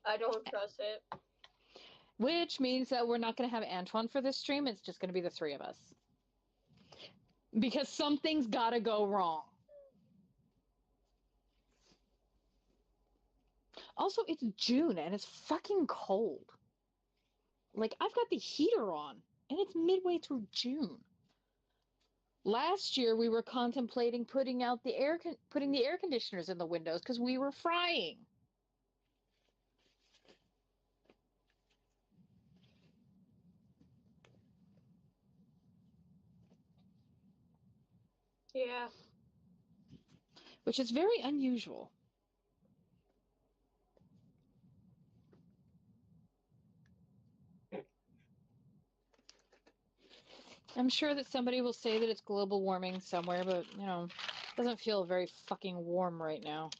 I don't trust it. Which means that we're not going to have Antwon for this stream. It's just going to be the three of us. Because something's got to go wrong. Also, it's June and it's fucking cold. Like, I've got the heater on and it's midway through June. Last year, we were contemplating putting the air conditioners in the windows because we were frying. Yeah. Which is very unusual. I'm sure that somebody will say that it's global warming somewhere, but, you know, it doesn't feel very fucking warm right now.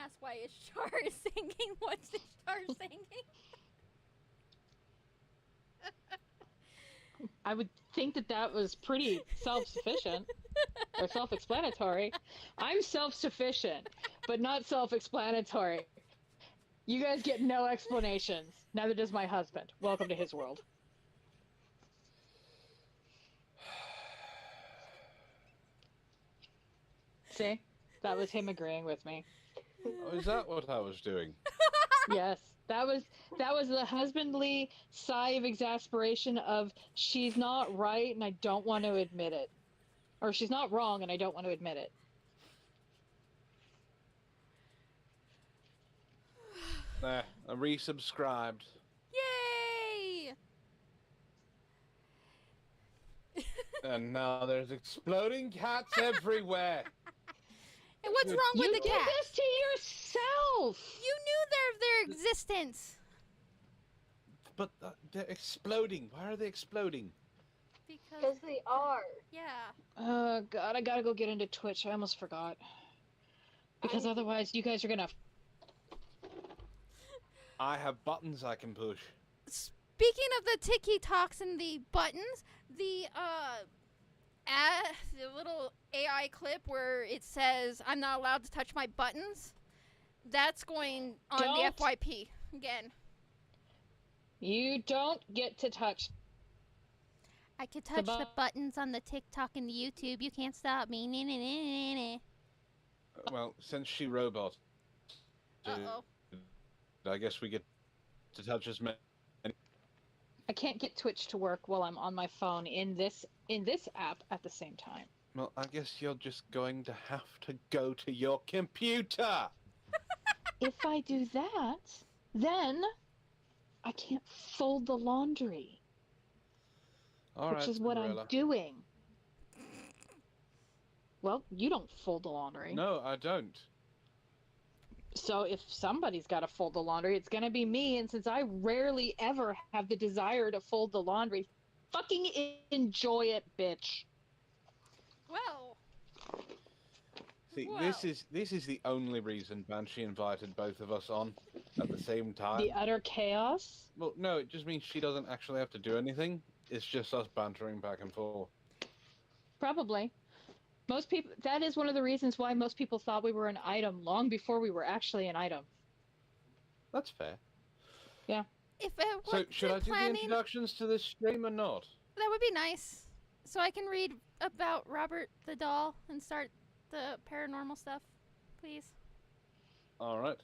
Ask why Ishtar is singing. What's Ishtar singing? I would think that that was pretty self-sufficient or self-explanatory. I'm self-sufficient, but not self-explanatory. You guys get no explanations. Neither does my husband. Welcome to his world. See? That was him agreeing with me. Oh, is that what I was doing? Yes. That was the husbandly sigh of exasperation of she's not right and I don't want to admit it. Or she's not wrong and I don't want to admit it. There, I resubscribed. Yay! And now there's exploding cats everywhere. And what's You wrong with You the did cats? this to yourself! You knew their existence. But they're exploding. Why are they exploding? Because they are. yeah. Oh, God, I gotta go get into Twitch. I almost forgot. Because otherwise, you guys are gonna... I have buttons I can push. Speaking of the TikToks and the buttons, the little AI clip where it says I'm not allowed to touch my buttons, that's going on Don't. the FYP again. You don't get to touch... I could touch the bu- buttons on the TikTok and the YouTube. You can't stop me. Well, since she robot, Uh-oh. I guess we get to touch as many. I can't get Twitch to work while I'm on my phone in this app at the same time. Well, I guess you're just going to have to go to your computer. If I do that, then I can't fold the laundry, All which right, is what Cinderella. I'm doing. Well, you don't fold the laundry. No, I don't. So if somebody's got to fold the laundry, it's going to be me. And since I rarely ever have the desire to fold the laundry, fucking enjoy it, bitch. Well, See, Wow. this is the only reason Banshee invited both of us on at the same time. The utter chaos. Well, no, it just means she doesn't actually have to do anything. It's just us bantering back and forth. Probably. Most people, that is one of the reasons why most people thought we were an item long before we were actually an item. That's fair. if So, should I do the planning, introductions to this stream or not? that would be nice. So I can read about Robert the doll and start the paranormal stuff, please. All right.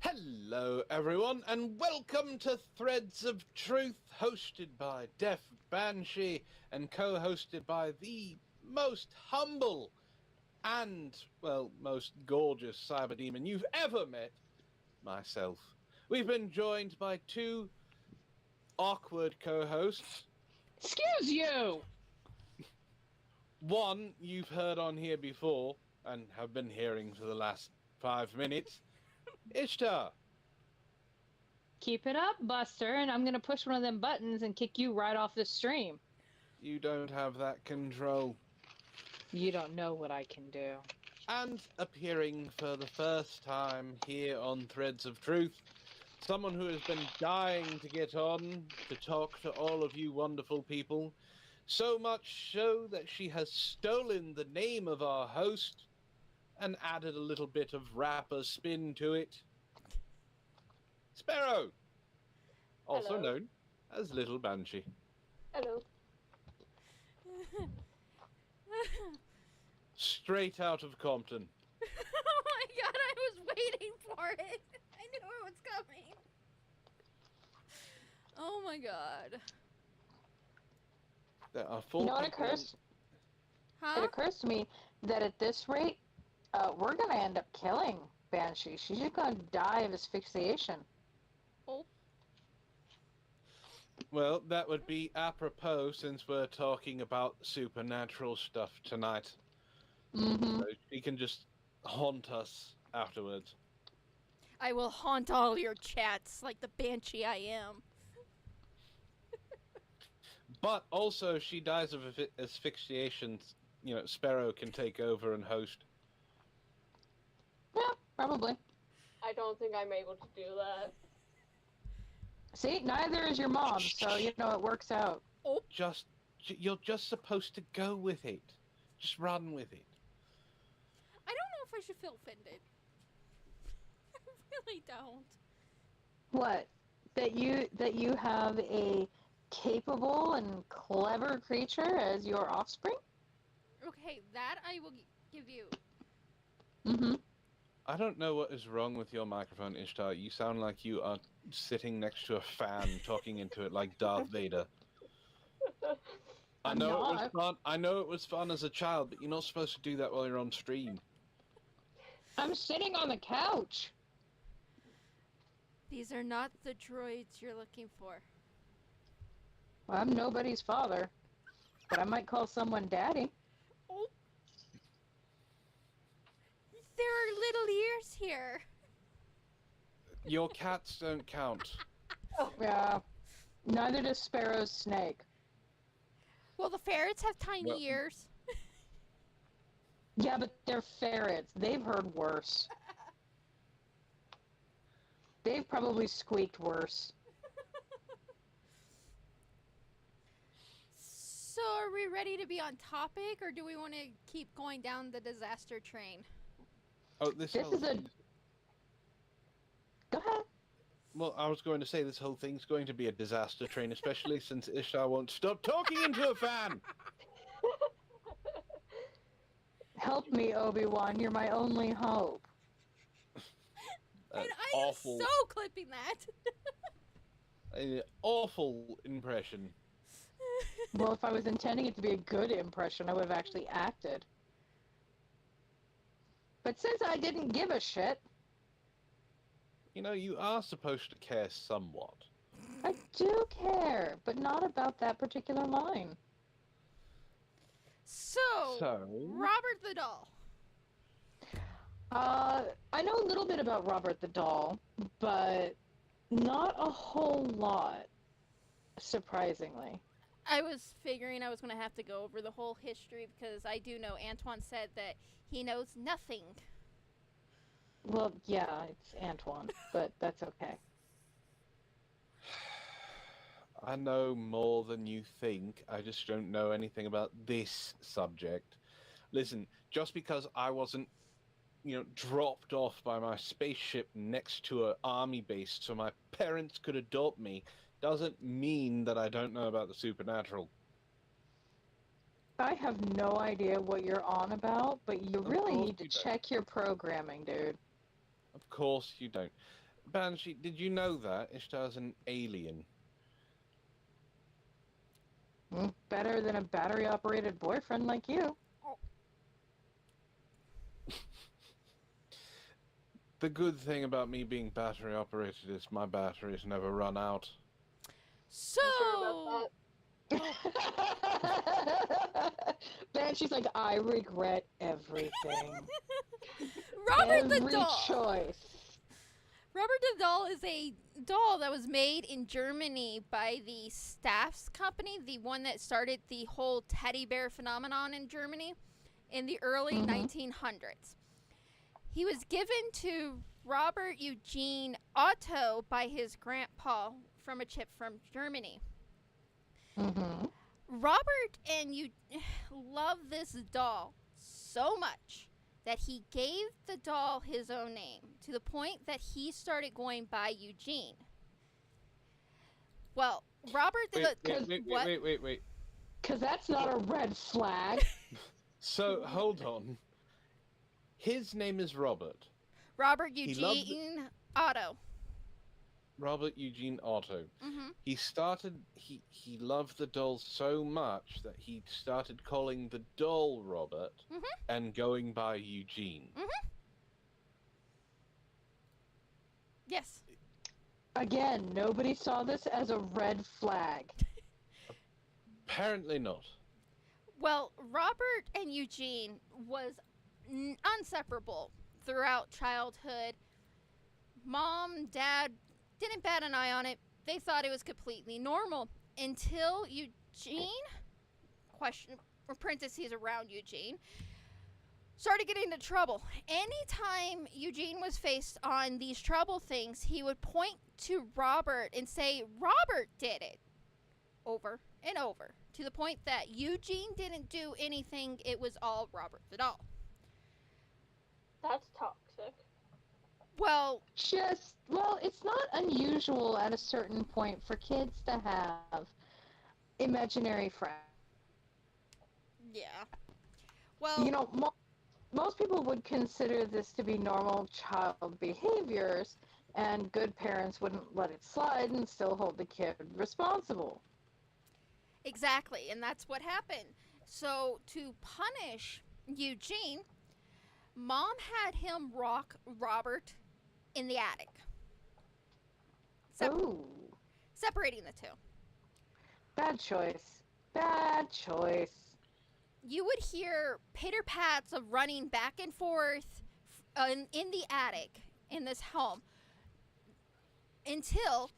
Hello, everyone, and welcome to Threads of Truth, hosted by Deaf Banshee and co-hosted by the most humble and, well, most gorgeous cyber demon you've ever met, myself. We've been joined by two awkward co-hosts. Excuse you! One you've heard on here before and have been hearing for the last 5 minutes, Ishtar. Keep it up, Buster, and I'm going to push one of them buttons and kick you right off the stream. You don't have that control. You don't know what I can do. And appearing for the first time here on Threads of Truth, someone who has been dying to get on to talk to all of you wonderful people, so much so that she has stolen the name of our host and added a little bit of rapper spin to it. Sparrow, also Hello. known as Little Banshee. Hello. Straight out of Compton. Oh my god, I was waiting for it. I knew it was coming. Oh my god. There are four You know what people- occurs? It Huh? occurs to me that at this rate, we're going to end up killing Banshee. She's just going to die of asphyxiation. Oh. Well, that would be apropos since we're talking about supernatural stuff tonight. Mm-hmm. So she can just haunt us afterwards. I will haunt all your chats like the banshee I am. But also, if she dies of asphyxiation, you know, Sparrow can take over and host. Yeah, probably. I don't think I'm able to do that. See, neither is your mom, so, you know, it works out. You're just supposed to go with it. Just run with it. I don't know if I should feel offended. I really don't. What? That you have a capable and clever creature as your offspring? Okay, that I will give you. Mm-hmm. I don't know what is wrong with your microphone, Ishtar. You sound like you are sitting next to a fan, talking into it like Darth Vader. I I'm know it was not. fun. I know it was fun as a child, but you're not supposed to do that while you're on stream. I'm sitting on the couch. These are not the droids you're looking for. Well, I'm nobody's father, but I might call someone daddy. Oh. There are little ears here. Your cats don't count. Yeah. Neither does Sparrow's snake. Well, the ferrets have tiny Well- ears. Yeah, but they're ferrets. They've heard worse. They've probably squeaked worse. So, are we ready to be on topic, or do we want to keep going down the disaster train? Oh, this This whole is a... thing- Go ahead. Well, I was going to say this whole thing's going to be a disaster train, especially since Ishtar won't stop talking into a fan. Help me, Obi-Wan. You're my only hope. And I Awful, am so clipping that. awful impression. Well, if I was intending it to be a good impression, I would have actually acted. But since I didn't give a shit, You know, you are supposed to care somewhat. I do care, but not about that particular line. So, So, Robert the Doll. I know a little bit about Robert the Doll, but not a whole lot, surprisingly. I was figuring I was going to have to go over the whole history because I do know Antwon said that he knows nothing. Well, yeah, it's Antwon, but that's okay. I know more than you think. I just don't know anything about this subject. Listen, just because I wasn't, dropped off by my spaceship next to an army base so my parents could adopt me, doesn't mean that I don't know about the supernatural. I have no idea what you're on about, but you Of really course need to you don't. check your programming, dude. Of course you don't. Banshee, did you know that Ishtar's an alien? Better than a battery-operated boyfriend like you. The good thing about me being battery operated is my batteries never run out. So, Sure about that. Banshee's like, I regret everything. Robert the Every Doll. choice. Robert the Doll is a doll that was made in Germany by the Staffs company, the one that started the whole teddy bear phenomenon in Germany in the early 1900s. He was given to Robert Eugene Otto by his grandpa from a chip from Germany. Mm-hmm. Robert and you love this doll so much that he gave the doll his own name to the point that he started going by Eugene. Well, Robert Wait. Because that's not a red flag. So, hold on. His name is Robert. Robert He loved Eugene Otto. Robert Eugene Otto. Mm-hmm. He loved the doll so much that he started calling the doll Robert and going by Eugene. Yes. Again, nobody saw this as a red flag. Apparently not. Well, Robert and Eugene was inseparable throughout childhood. Mom, Dad didn't bat an eye on it. They thought it was completely normal until Eugene, question or parentheses around Eugene, started getting into trouble. Anytime Eugene was faced on these trouble things, he would point to Robert and say, Robert did it, over and over, to the point that Eugene didn't do anything. It was all Robert the doll. That's toxic. Well, It's not unusual at a certain point for kids to have imaginary friends. yeah. Well, You know, most people would consider this to be normal child behaviors, and good parents wouldn't let it slide and still hold the kid responsible. exactly, and that's what happened. So, to punish Eugene, Mom had him rock Robert in the attic. Ooh. Separating the two. Bad choice. Bad choice. You would hear pitter-pats of running back and forth in the attic in this home until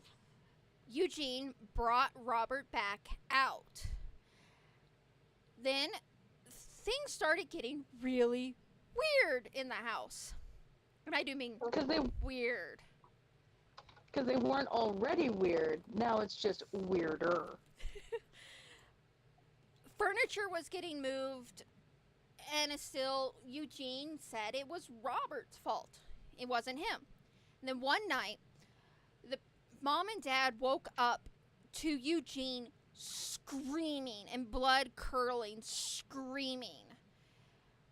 Eugene brought Robert back out. Then things started getting really weird in the house. And I do mean weird. Because they weren't already weird. Now it's just weirder. Furniture was getting moved, and still Eugene said it was Robert's fault. It wasn't him. And then one night, the mom and dad woke up to Eugene screaming and blood curdling, screaming.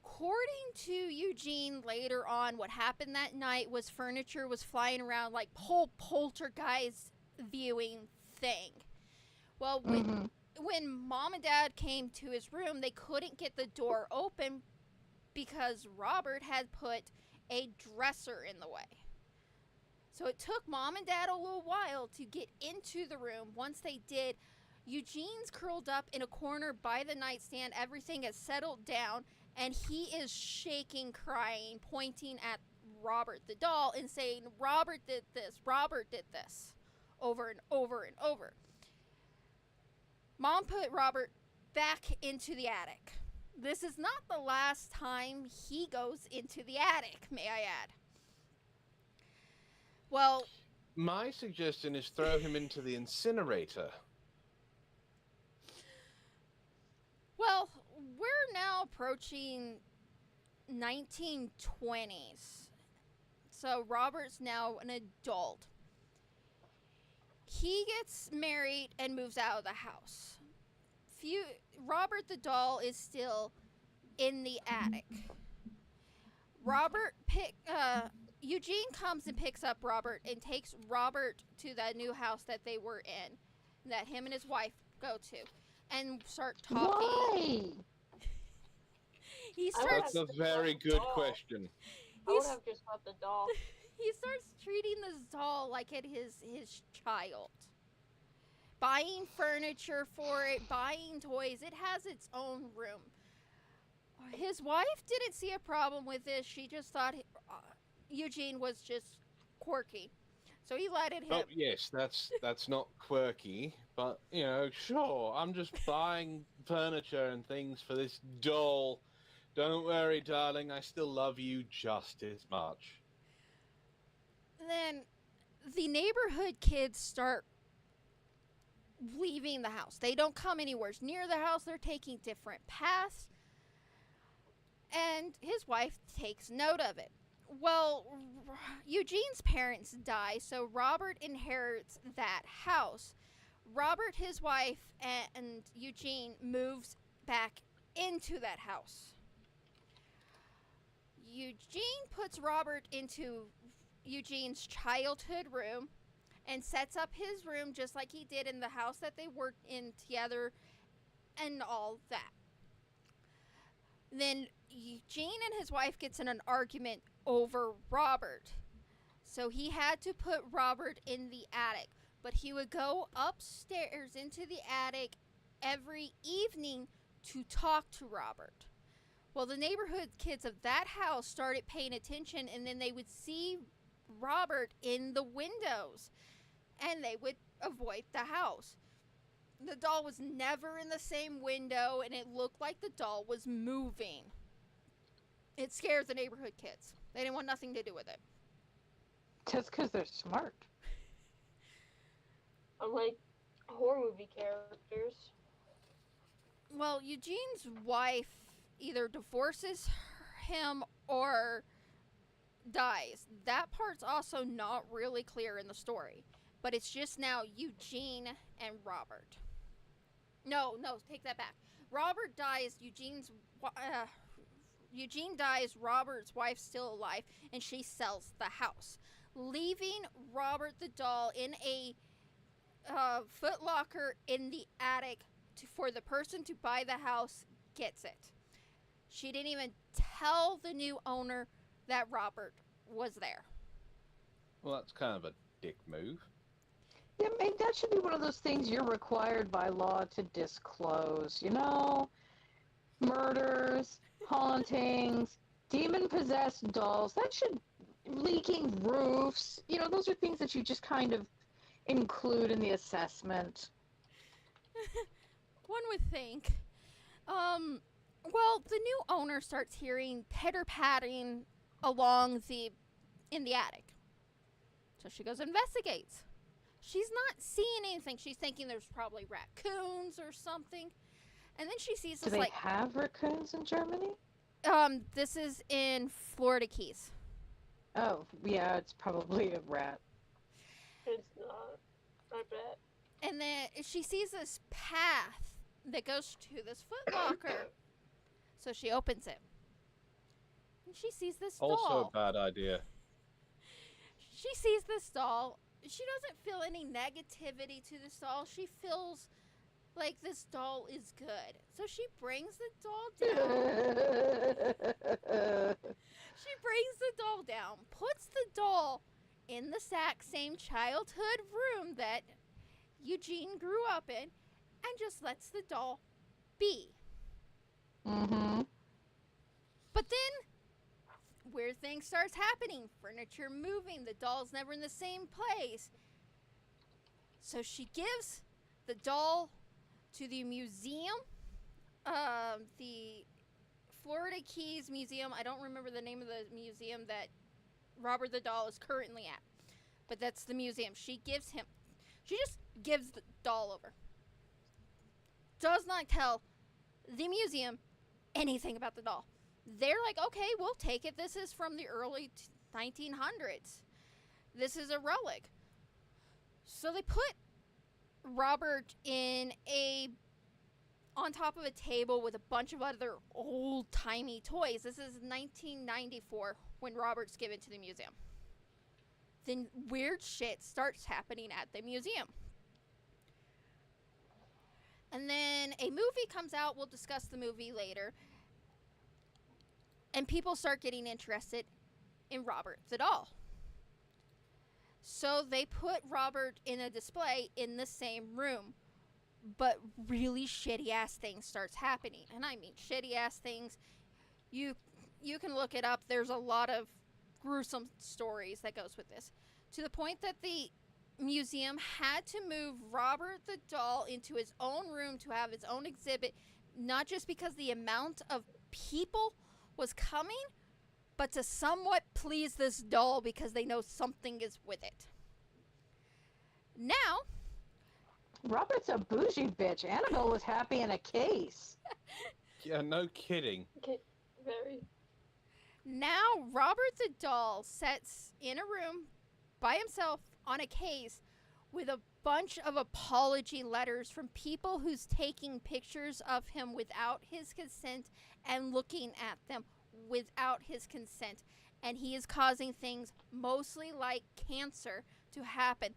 According to Eugene later on, what happened that night was furniture was flying around like poltergeist viewing thing. Well, when mom and dad came to his room, they couldn't get the door open because Robert had put a dresser in the way. So it took mom and dad a little while to get into the room. Once they did, Eugene's curled up in a corner by the nightstand. Everything has settled down, and he is shaking, crying, pointing at Robert the doll and saying, Robert did this, over and over and over. Mom put Robert back into the attic. This is not the last time he goes into the attic, may I add. Well, my suggestion is throw him into the incinerator. Well, we're now approaching 1920s. So Robert's now an adult. He gets married and moves out of the house. Robert the doll is still in the attic. Eugene comes and picks up Robert and takes Robert to the new house that they were in, that him and his wife go to, and start talking. Why? That's a very good question. I would have just left the doll. He starts treating this doll like it is his child. Buying furniture for it, buying toys. It has its own room. His wife didn't see a problem with this. She just thought Eugene was just quirky. So he let it hit. Oh, yes, that's not quirky, but, sure, I'm just buying furniture and things for this doll. Don't worry, darling, I still love you just as much. Then the neighborhood kids start leaving the house. They don't come anywhere near the house. They're taking different paths. And his wife takes note of it. Well, Eugene's parents die, so Robert inherits that house. Robert, his wife, and Eugene moves back into that house. Eugene puts Robert into Eugene's childhood room and sets up his room just like he did in the house that they worked in together and all that. Then Eugene and his wife gets in an argument over Robert. So he had to put Robert in the attic, but he would go upstairs into the attic every evening to talk to Robert. Well, the neighborhood kids of that house started paying attention, and then they would see Robert in the windows, and they would avoid the house. The doll was never in the same window, and it looked like the doll was moving. It scared the neighborhood kids. They didn't want nothing to do with it. Just because they're smart. Unlike horror movie characters. Well, Eugene's wife either divorces him or dies. That part's also not really clear in the story. But it's just now Eugene and Robert. No, take that back. Robert dies, Eugene dies, Robert's wife's still alive, and she sells the house, leaving Robert the doll in a Foot Locker in the attic for the person to buy the house gets it. She didn't even tell the new owner that Robert was there. Well, that's kind of a dick move. Yeah, maybe that should be one of those things you're required by law to disclose. Murders, hauntings, demon-possessed dolls. That should leaking roofs. Those are things that you just kind of include in the assessment. One would think. Well, the new owner starts hearing pitter-patting in the attic. So she goes and investigates. She's not seeing anything. She's thinking there's probably raccoons or something. And then she sees Do this, they have raccoons in Germany? this is in Florida Keys. Oh, yeah, it's probably a rat. It's not. I bet. And then she sees this path that goes to this footlocker. So she opens it. And she sees this doll. Also a bad idea. She sees this doll. She doesn't feel any negativity to this doll. She feels like this doll is good. So she brings the doll down. She brings the doll down, puts the doll in the exact same childhood room that Eugene grew up in, and just lets the doll be. Mm-hmm. But then weird things starts happening. Furniture moving. The doll's never in the same place. So she gives the doll to the museum, the Florida Keys Museum. I don't remember the name of the museum that Robert the doll is currently at, but that's the museum. She just gives the doll over. Does not tell the museum anything about the doll. They're like, okay, we'll take it. This is from the early 1900s. This is a relic. So they put Robert on top of a table with a bunch of other old-timey toys. This is 1994 when Robert's given to the museum. Then weird shit starts happening at the museum. And then a movie comes out. We'll discuss the movie later. And people start getting interested in Robert the doll. So they put Robert in a display in the same room. But really shitty-ass things starts happening. And I mean shitty-ass things. You can look it up. There's a lot of gruesome stories that goes with this. To the point that the museum had to move Robert the doll into his own room to have his own exhibit. Not just because the amount of people was coming, but to somewhat please this doll because they know something is with it. Now, Robert's a bougie bitch. Annabelle was happy in a case. Yeah, no kidding. Okay, very. now Robert the doll sits in a room by himself on a case with a bunch of apology letters from people who's taking pictures of him without his consent and looking at them without his consent. And he is causing things mostly like cancer to happen.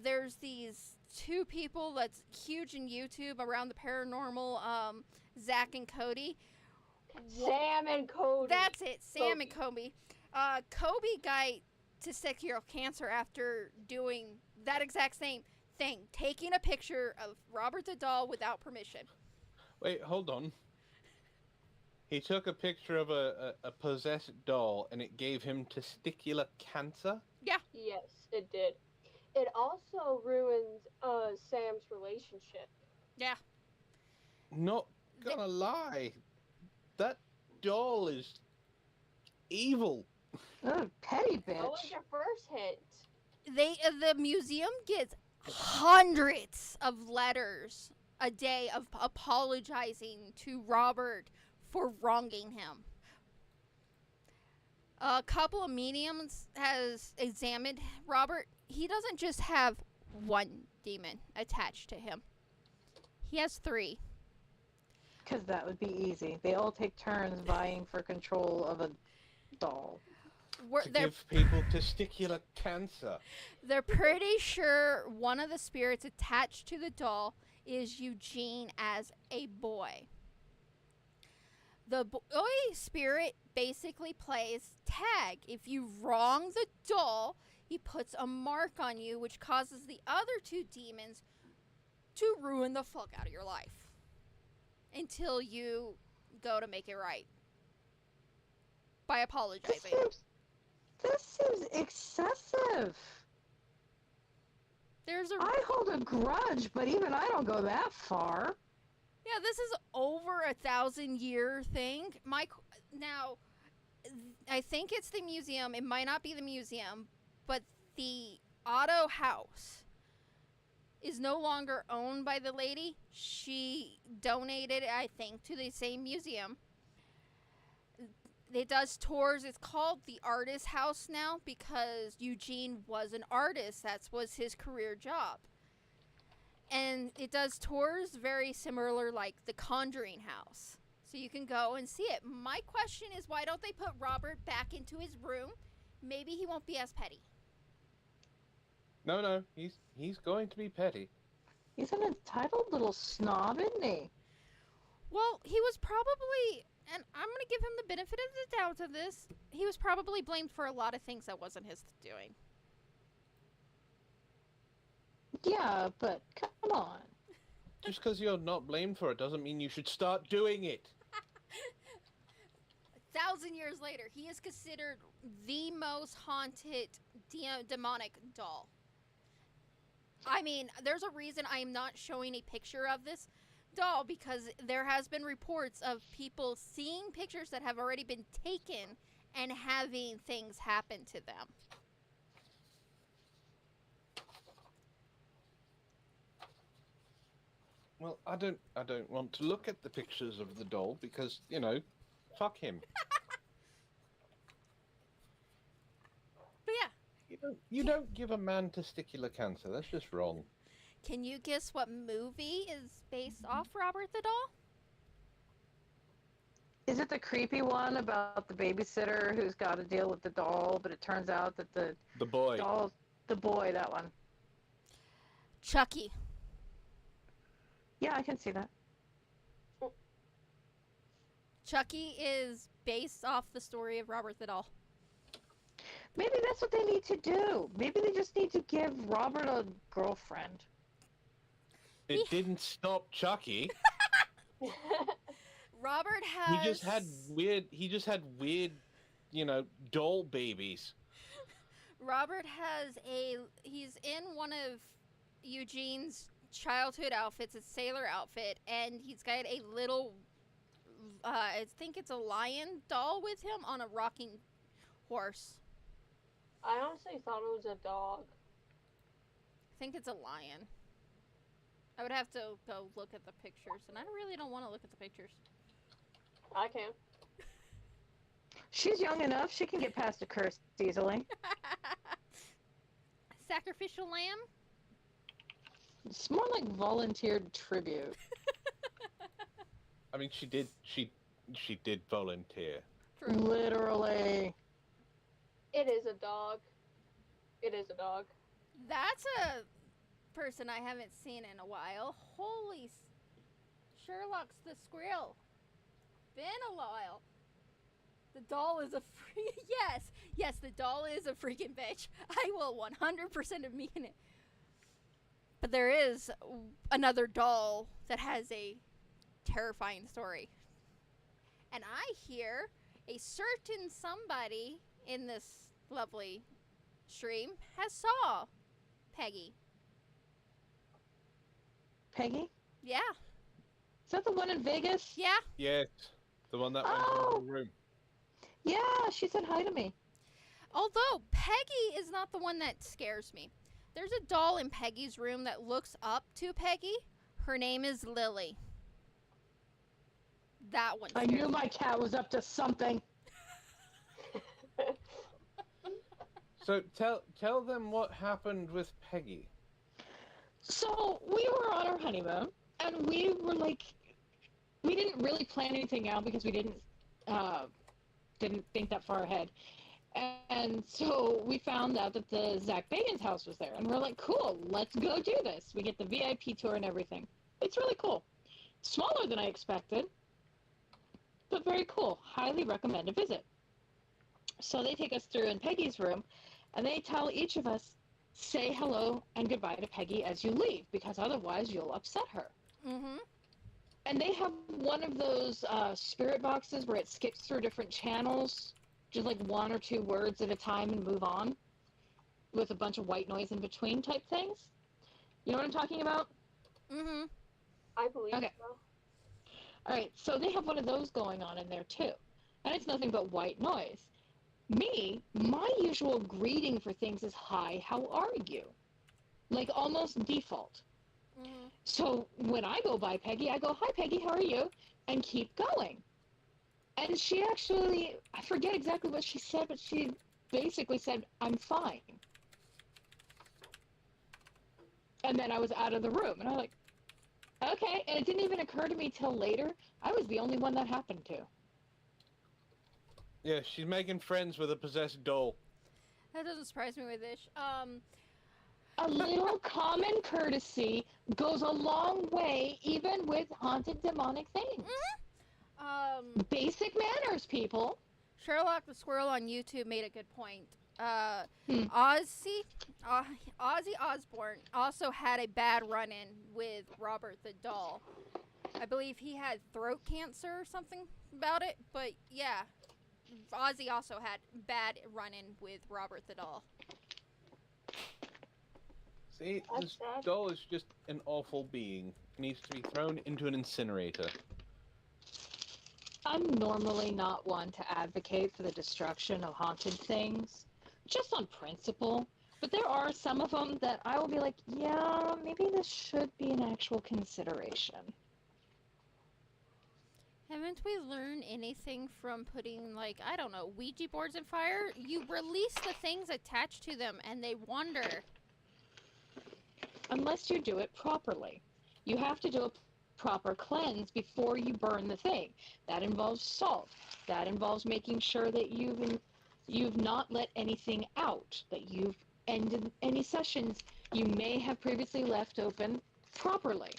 There's these two people that's huge in YouTube around the paranormal, Zach and Cody. Sam and Cody. That's it, Sam and Kobe. Kobe got testicular cancer after doing that exact same thing, taking a picture of Robert the doll without permission. Wait, hold on. He took a picture of a possessed doll and it gave him testicular cancer? Yeah. Yes, it did. It also ruined Sam's relationship. Yeah. Not gonna lie. That doll is evil. Oh, petty That was bitch. your first hint. The museum gets hundreds of letters a day of apologizing to Robert for wronging him. A couple of mediums has examined Robert. He doesn't just have one demon attached to him. He has 3. Because that would be easy. They all take turns vying for control of a doll. To give people testicular cancer. They're pretty sure one of the spirits attached to the doll is Eugene as a boy. The boy spirit basically plays tag. If you wrong the doll, He puts a mark on you, which causes the other two demons to ruin the fuck out of your life until you go to make it right by apologizing. This seems excessive. I hold a grudge, but even I don't go that far. Yeah, this is over 1,000-year thing. Now, I think it's the museum. It might not be the museum, but the Otto house is no longer owned by the lady. She donated it, I think, to the same museum. It does tours. It's called the Artist House now because Eugene was an artist. That was his career job. And it does tours very similar like the Conjuring House. So you can go and see it. My question is, why don't they put Robert back into his room? Maybe he won't be as petty. No, he's going to be petty. He's an entitled little snob, isn't he? Well, he was probably, and I'm going to give him the benefit of the doubt of this, he was probably blamed for a lot of things that wasn't his doing. Yeah, but come on. Just because you're not blamed for it doesn't mean you should start doing it. 1,000 years later, he is considered the most haunted demonic doll. I mean, there's a reason I am not showing a picture of this doll because there has been reports of people seeing pictures that have already been taken and having things happen to them. Well, I don't want to look at the pictures of the doll because, you know, fuck him. But yeah. You don't give a man testicular cancer. That's just wrong. Can you guess what movie is based off Robert the Doll? Is it the creepy one about the babysitter who's got to deal with the doll, but it turns out that the boy. doll, the boy, that one. Chucky. Yeah, I can see that. Chucky is based off the story of Robert the Doll. Maybe that's what they need to do. Maybe they just need to give Robert a girlfriend. It didn't stop Chucky. Robert has... He just had weird, you know, doll babies. Robert has he's in one of Eugene's childhood outfits, a sailor outfit, and he's got a little, I think it's a lion doll with him on a rocking horse. I honestly thought it was a dog. I think it's a lion. I would have to go look at the pictures, and I really don't want to look at the pictures. I can. She's young enough. She can get past a curse easily. Sacrificial lamb? It's more like volunteered tribute. I mean, she did volunteer. True. Literally. It is a dog. It is a dog. That's a person I haven't seen in a while. Holy Sherlock's the Skrill. Been a while. The doll is a yes, the doll is a freaking bitch. I will 100% mean it. But there is another doll that has a terrifying story. And I hear a certain somebody in this lovely stream has saw Peggy. Peggy? Yeah. Is that the one in Vegas? Yeah. Yes, the one that went into the room. Yeah, she said hi to me. Although Peggy is not the one that scares me. There's a doll in Peggy's room that looks up to Peggy. Her name is Lily. That one. I knew my cat was up to something. So tell them what happened with Peggy. So we were on our honeymoon, and we were like, we didn't really plan anything out because we didn't think that far ahead. And so we found out that the Zach Bagans house was there, and we're like, cool, let's go do this. We get the VIP tour and everything. It's really cool. Smaller than I expected, but very cool. Highly recommend a visit. So they take us through in Peggy's room, And they tell each of us, say hello and goodbye to Peggy as you leave, because otherwise you'll upset her. Mm-hmm. And they have one of those spirit boxes where it skips through different channels, just like 1 or 2 words at a time and move on, with a bunch of white noise in between type things. You know what I'm talking about? Mm-hmm. I believe Okay. so. All right, so they have one of those going on in there too. And it's nothing but white noise. Me, my usual greeting for things is, hi, how are you? Like almost default. Mm-hmm. So when I go by Peggy, I go, hi Peggy, how are you? And keep going. And she actually, I forget exactly what she said, but she basically said, I'm fine. And then I was out of the room. And I'm like, okay. And it didn't even occur to me till later. I was the only one that happened to. Yeah, she's making friends with a possessed doll. That doesn't surprise me with Ish. A little common courtesy goes a long way, even with haunted demonic things. Basic manners, people. Sherlock the Squirrel on YouTube made a good point. Hmm. Ozzy Osbourne also had a bad run-in with Robert the Doll. I believe he had throat cancer or something about it, but yeah, Ozzy also had bad run-in with Robert the Doll. See, That's this sad. doll is just an awful being. It needs to be thrown into an incinerator. I'm normally not one to advocate for the destruction of haunted things, just on principle. But there are some of them that I will be like, yeah, maybe this should be an actual consideration. Haven't we learned anything from putting, like, I don't know, Ouija boards in fire? You release the things attached to them and they wander. Unless you do it properly. You have to do a proper cleanse before you burn the thing. That involves salt. That involves making sure that you've not let anything out, that you've ended any sessions you may have previously left open properly.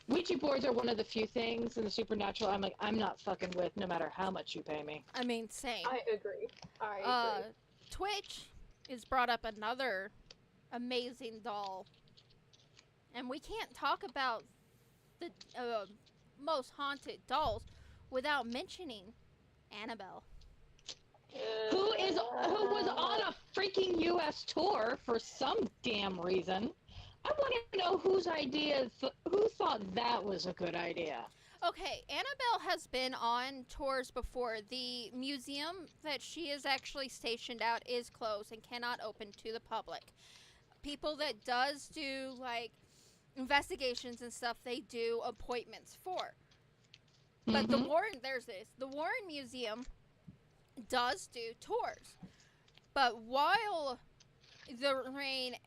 Ouija boards are one of the few things in the supernatural I'm like, I'm not fucking with no matter how much you pay me. I mean, same. I agree. I agree. Twitch is brought up another amazing doll. And we can't talk about the most haunted dolls without mentioning Annabelle. Who was on a freaking US tour for some damn reason. I want to know who thought that was a good idea. Okay, Annabelle has been on tours before. The museum that she is actually stationed at is closed and cannot open to the public. People that does do like investigations and stuff, they do appointments for. But the Warren Museum does do tours. But while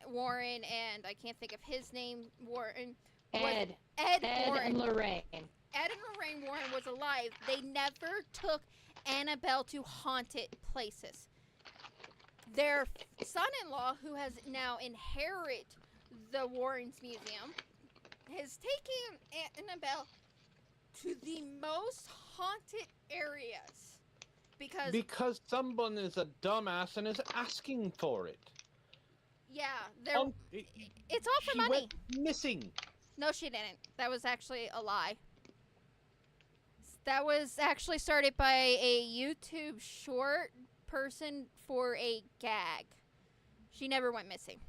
Warren and I can't think of his name, Warren Ed Warren and Lorraine. Ed and Lorraine Warren was alive, they never took Annabelle to haunted places. Their son-in-law, who has now inherited the Warrens Museum, has taken Annabelle to the most haunted areas. Because someone is a dumbass and is asking for it. Yeah, It- it's all for she money. went missing. No, she didn't. That was actually a lie. That was actually started by a YouTube short person for a gag. She never went missing.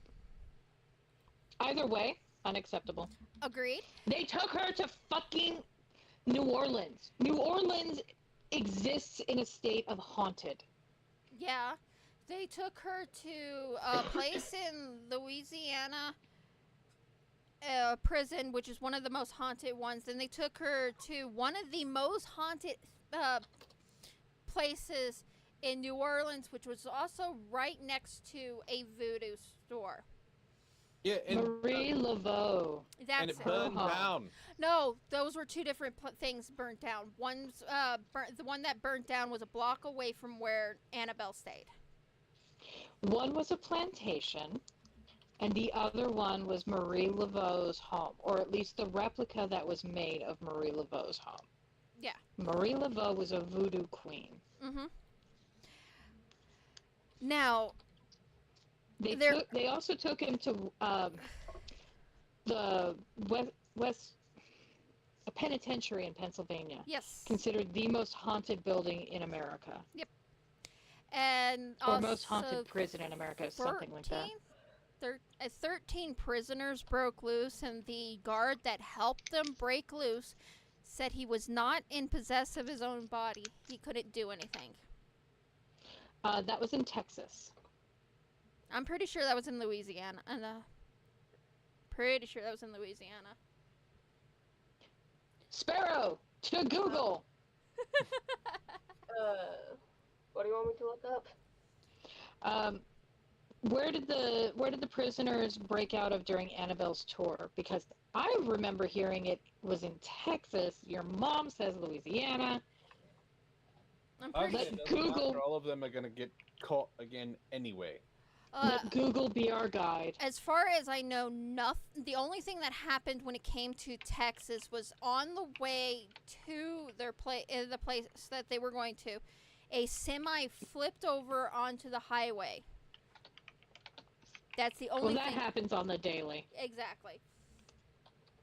Either way, unacceptable. Agreed? They took her to fucking New Orleans. New Orleans exists in a state of haunted. Yeah. They took her to a place in Louisiana prison, which is one of the most haunted ones. Then they took her to one of the most haunted places in New Orleans, which was also right next to a voodoo store. Yeah, Marie Laveau. That's and it it. burned down. No, those were two different things burnt down. One's the one that burnt down was a block away from where Annabelle stayed. One was a plantation, and the other one was Marie Laveau's home, or at least the replica that was made of Marie Laveau's home. Yeah. Marie Laveau was a voodoo queen. Mm-hmm. Now, They also took him to the West a penitentiary in Pennsylvania, yes. considered the most haunted building in America. Yep. And Or also most haunted prison in America, something like that. 13 prisoners broke loose, and the guard that helped them break loose said he was not in possession of his own body. He couldn't do anything. That was in Texas. I'm pretty sure that was in Louisiana. Pretty sure that was in Louisiana. Sparrow, to Google! What do you want me to look up? Where did the prisoners break out of during Annabelle's tour? Because I remember hearing it was in Texas. Your mom says Louisiana. I'm Okay, pretty it doesn't Google. matter, all of them are going to get caught again anyway. Let Google be our guide. As far as I know, nothing. The only thing that happened when it came to Texas was on the way to the place that they were going to, a semi flipped over onto the highway. That's the only Well, that thing. happens on the daily. Exactly.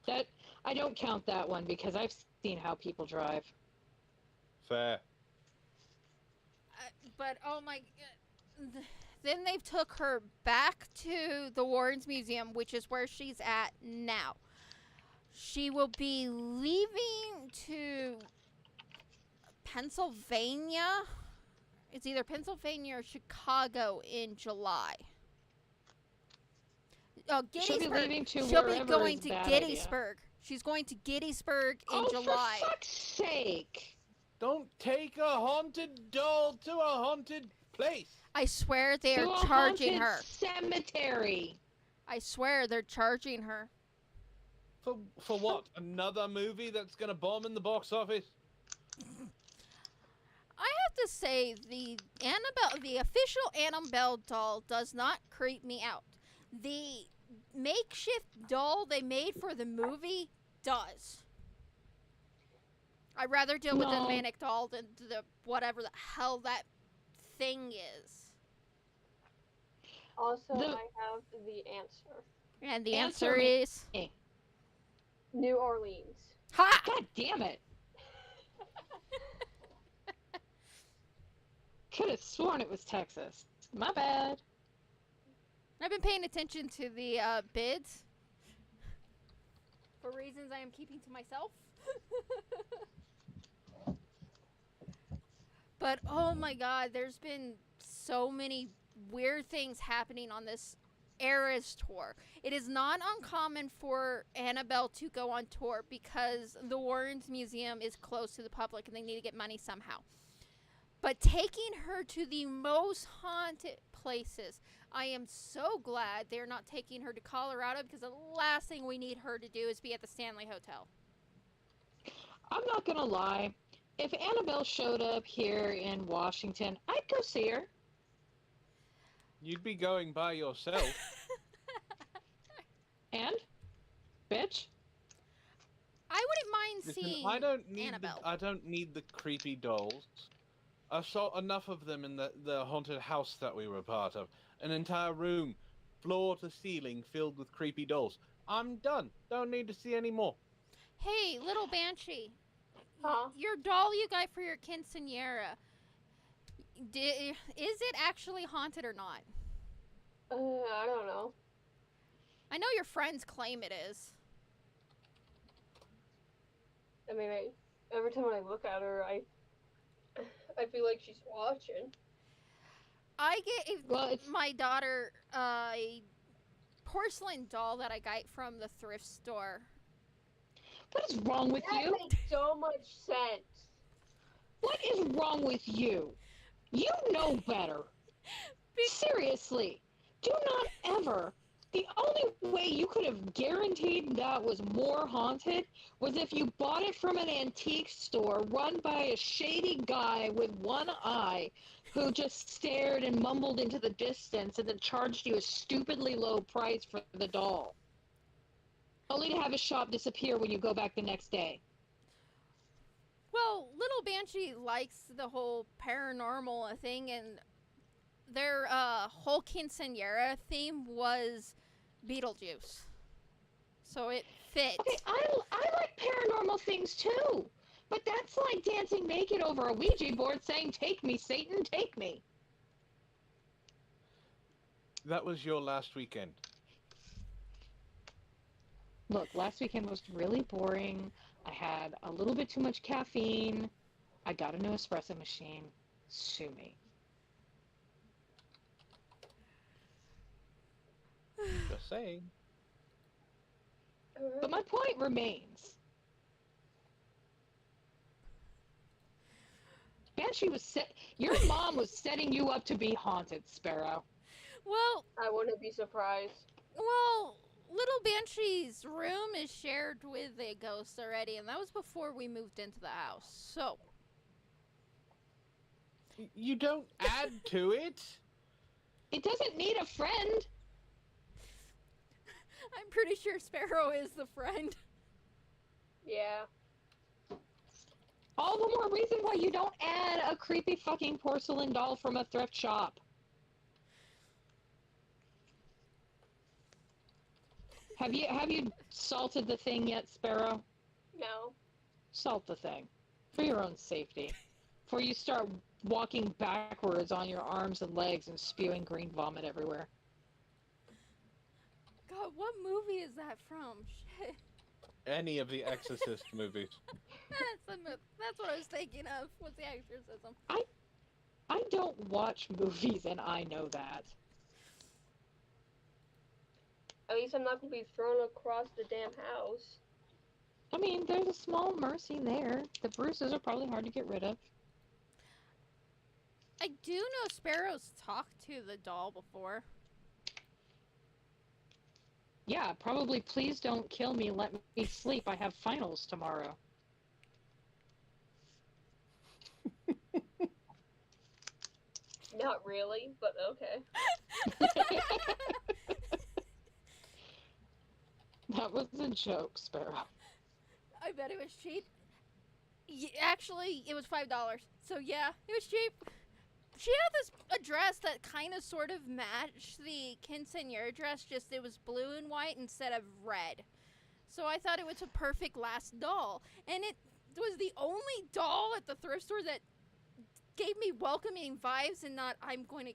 That I don't count that one because I've seen how people drive. Fair. But oh my. Then they took her back to the Warrens Museum, which is where she's at now. She will be leaving to Pennsylvania. It's either Pennsylvania or Chicago in July. Oh, She'll be Gettysburg. leaving to She'll be wherever going is to bad Gettysburg. She's going to Gettysburg in July. For fuck's sake! Don't take a haunted doll to a haunted place. I swear they To are a charging haunted her. cemetery. I swear they're charging her. For what? Another movie that's going to bomb in the box office? I have to say the official Annabelle doll does not creep me out. The makeshift doll they made for the movie does. I'd rather deal with the No. manic doll than the whatever the hell that thing is. Also, The- I have the answer. And the Answer answer me. is New Orleans. ha. God damn it! Could have sworn it was Texas. My bad. I've been paying attention to the bids for reasons I am keeping to myself. But oh my god, there's been so many weird things happening on this Eras tour. It is not uncommon for Annabelle to go on tour because the Warrens Museum is closed to the public and they need to get money somehow. But taking her to the most haunted places, I am so glad they're not taking her to Colorado because the last thing we need her to do is be at the Stanley Hotel. I'm not gonna lie. If Annabelle showed up here in Washington, I'd go see her. You'd be going by yourself. And? Bitch? I wouldn't mind Listen, seeing Annabelle. I don't need the creepy dolls. I saw enough of them in the haunted house that we were part of. An entire room, floor to ceiling, filled with creepy dolls. I'm done. Don't need to see any more. Hey, little Banshee. Huh? Your doll you got for your quinceanera, is it actually haunted or not? I don't know. I know your friends claim it is. I mean, every time I look at her, I feel like she's watching. I gave Well, it's my daughter a porcelain doll that I got from the thrift store. what is wrong with That you? makes so much sense. What is wrong with you? You know better. Seriously, do not ever. The only way you could have guaranteed that was more haunted was if you bought it from an antique store run by a shady guy with one eye who just stared and mumbled into the distance and then charged you a stupidly low price for the doll. Only to have his shop disappear when you go back the next day. Well, little Banshee likes the whole paranormal thing, and their whole quinceañera theme was Beetlejuice. So it fit. Okay, I like paranormal things too. But that's like dancing naked over a Ouija board saying, "Take me, Satan, take me." That was your last weekend. Look, last weekend was really boring. I had a little bit too much caffeine. I got a new espresso machine. Sue me. Just saying. But my point remains. Banshee was your mom was setting you up to be haunted, Sparrow. Well, I wouldn't be surprised. little Banshee's room is shared with a ghost already, and that was before we moved into the house. So, You don't add to it. It doesn't need a friend. I'm pretty sure Sparrow is the friend. Yeah. All the more reason why you don't add a creepy fucking porcelain doll from a thrift shop. Have you salted the thing yet, Sparrow? No. Salt the thing. For your own safety. Before you start walking backwards on your arms and legs and spewing green vomit everywhere. God, what movie is that from? Shit. Any of the Exorcist movies. That's what I was thinking of. Was the exorcism? I don't watch movies and I know that. At least I'm not going to be thrown across the damn house. I mean, there's a small mercy there. The bruises are probably hard to get rid of. I do know Sparrow's talked to the doll before. Yeah, probably please don't kill me, let me sleep, I have finals tomorrow. Not really, but okay. That was a joke, Sparrow. I bet it was cheap. Actually, it was $5. So yeah, it was cheap. She had this dress that kind of sort of matched the quinceañera dress, just it was blue and white instead of red. So I thought it was a perfect last doll. And it was the only doll at the thrift store that gave me welcoming vibes and not, I'm going to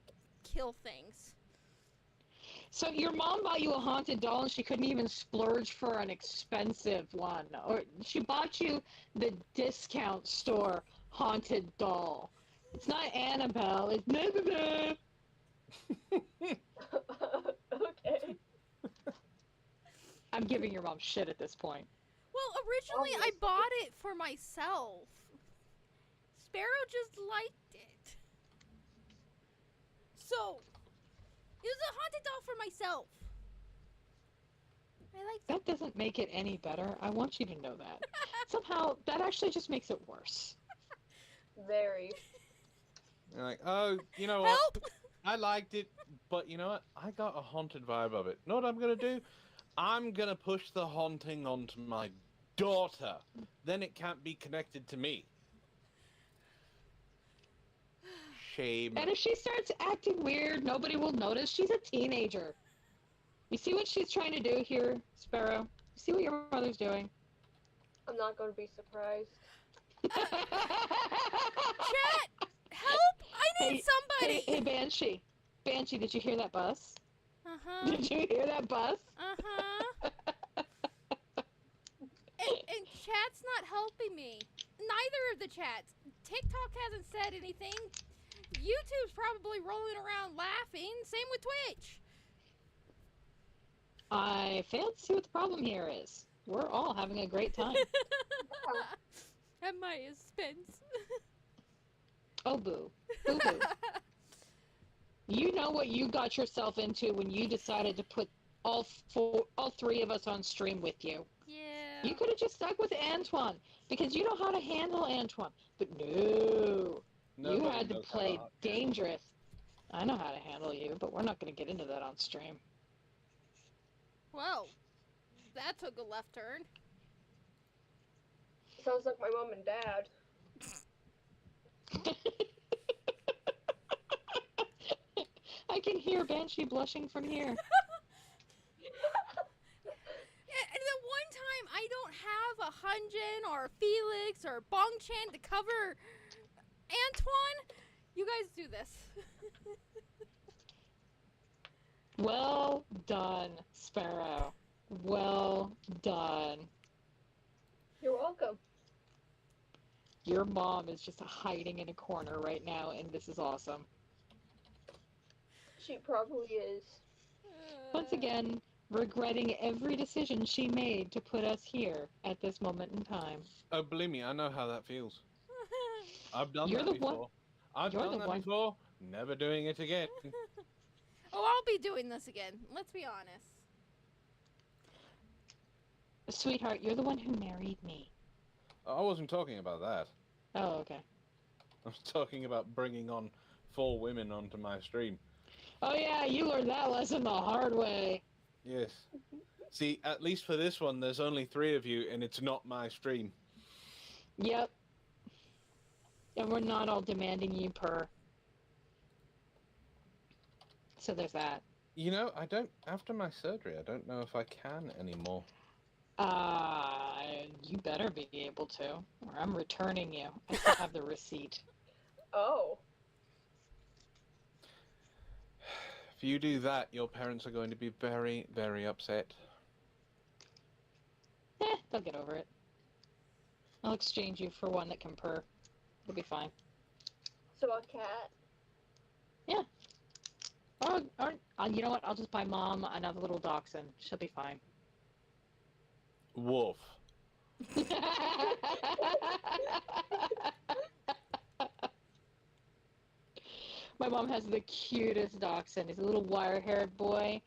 kill things. So your mom bought you a haunted doll and she couldn't even splurge for an expensive one. Or she bought you the discount store haunted doll. It's not Annabelle, it's blah, blah, blah. Okay. I'm giving your mom shit at this point. Well, originally I bought it for myself. Sparrow just liked it. So, it was a haunted doll for myself. I liked it. That doesn't make it any better. I want you to know that. Somehow, that actually just makes it worse. Very. You're like, oh, you know what? Help! I liked it, but you know what? I got a haunted vibe of it. Know what I'm gonna do? I'm gonna push the haunting onto my daughter. Then it can't be connected to me. Shame. And if she starts acting weird, nobody will notice. She's a teenager. You see what she's trying to do here, Sparrow? You see what your mother's doing? I'm not going to be surprised. Chat! Help! I need somebody! Hey, Banshee. Banshee, did you hear that bus? Uh-huh. Did you hear that bus? Uh-huh. and chat's not helping me. Neither of the chats. TikTok hasn't said anything. YouTube's probably rolling around laughing. Same with Twitch. I failed to see what the problem here is. We're all having a great time. At my expense. Oh, boo. Boo-boo. You know what you got yourself into when you decided to put all three of us on stream with you. Yeah. You could have just stuck with Antwon, because you know how to handle Antwon. But no, you had to play dangerous. I know how to handle you, but we're not going to get into that on stream. Well, that took a left turn. Sounds like my mom and dad. here, Banshee blushing from here. And the one time I don't have a Hunjin or Felix or Bongchan to cover Antwon, you guys do this. Well done, Sparrow. Well done. You're welcome. Your mom is just hiding in a corner right now, and this is awesome. She probably is. Once again, regretting every decision she made to put us here at this moment in time. Oh, believe me, I know how that feels. I've done You're that the one- before. I've you're done the that one- before. Never doing it again. Oh, I'll be doing this again. Let's be honest. Sweetheart, you're the one who married me. I wasn't talking about that. Oh, okay. I was talking about bringing on 4 women onto my stream. Oh yeah, you learned that lesson the hard way. Yes. See, at least for this one, there's only 3 of you, and it's not my stream. Yep. And we're not all demanding you per. So there's that. You know, I don't. After my surgery, I don't know if I can anymore. You better be able to, or I'm returning you. I still have the receipt. Oh. If you do that, your parents are going to be very, very upset. They'll get over it. I'll exchange you for one that can purr. It'll be fine. So a cat. Or you know what? I'll just buy Mom another little dachshund. She'll be fine. Wolf. My mom has the cutest dachshund. He's a little wire-haired boy.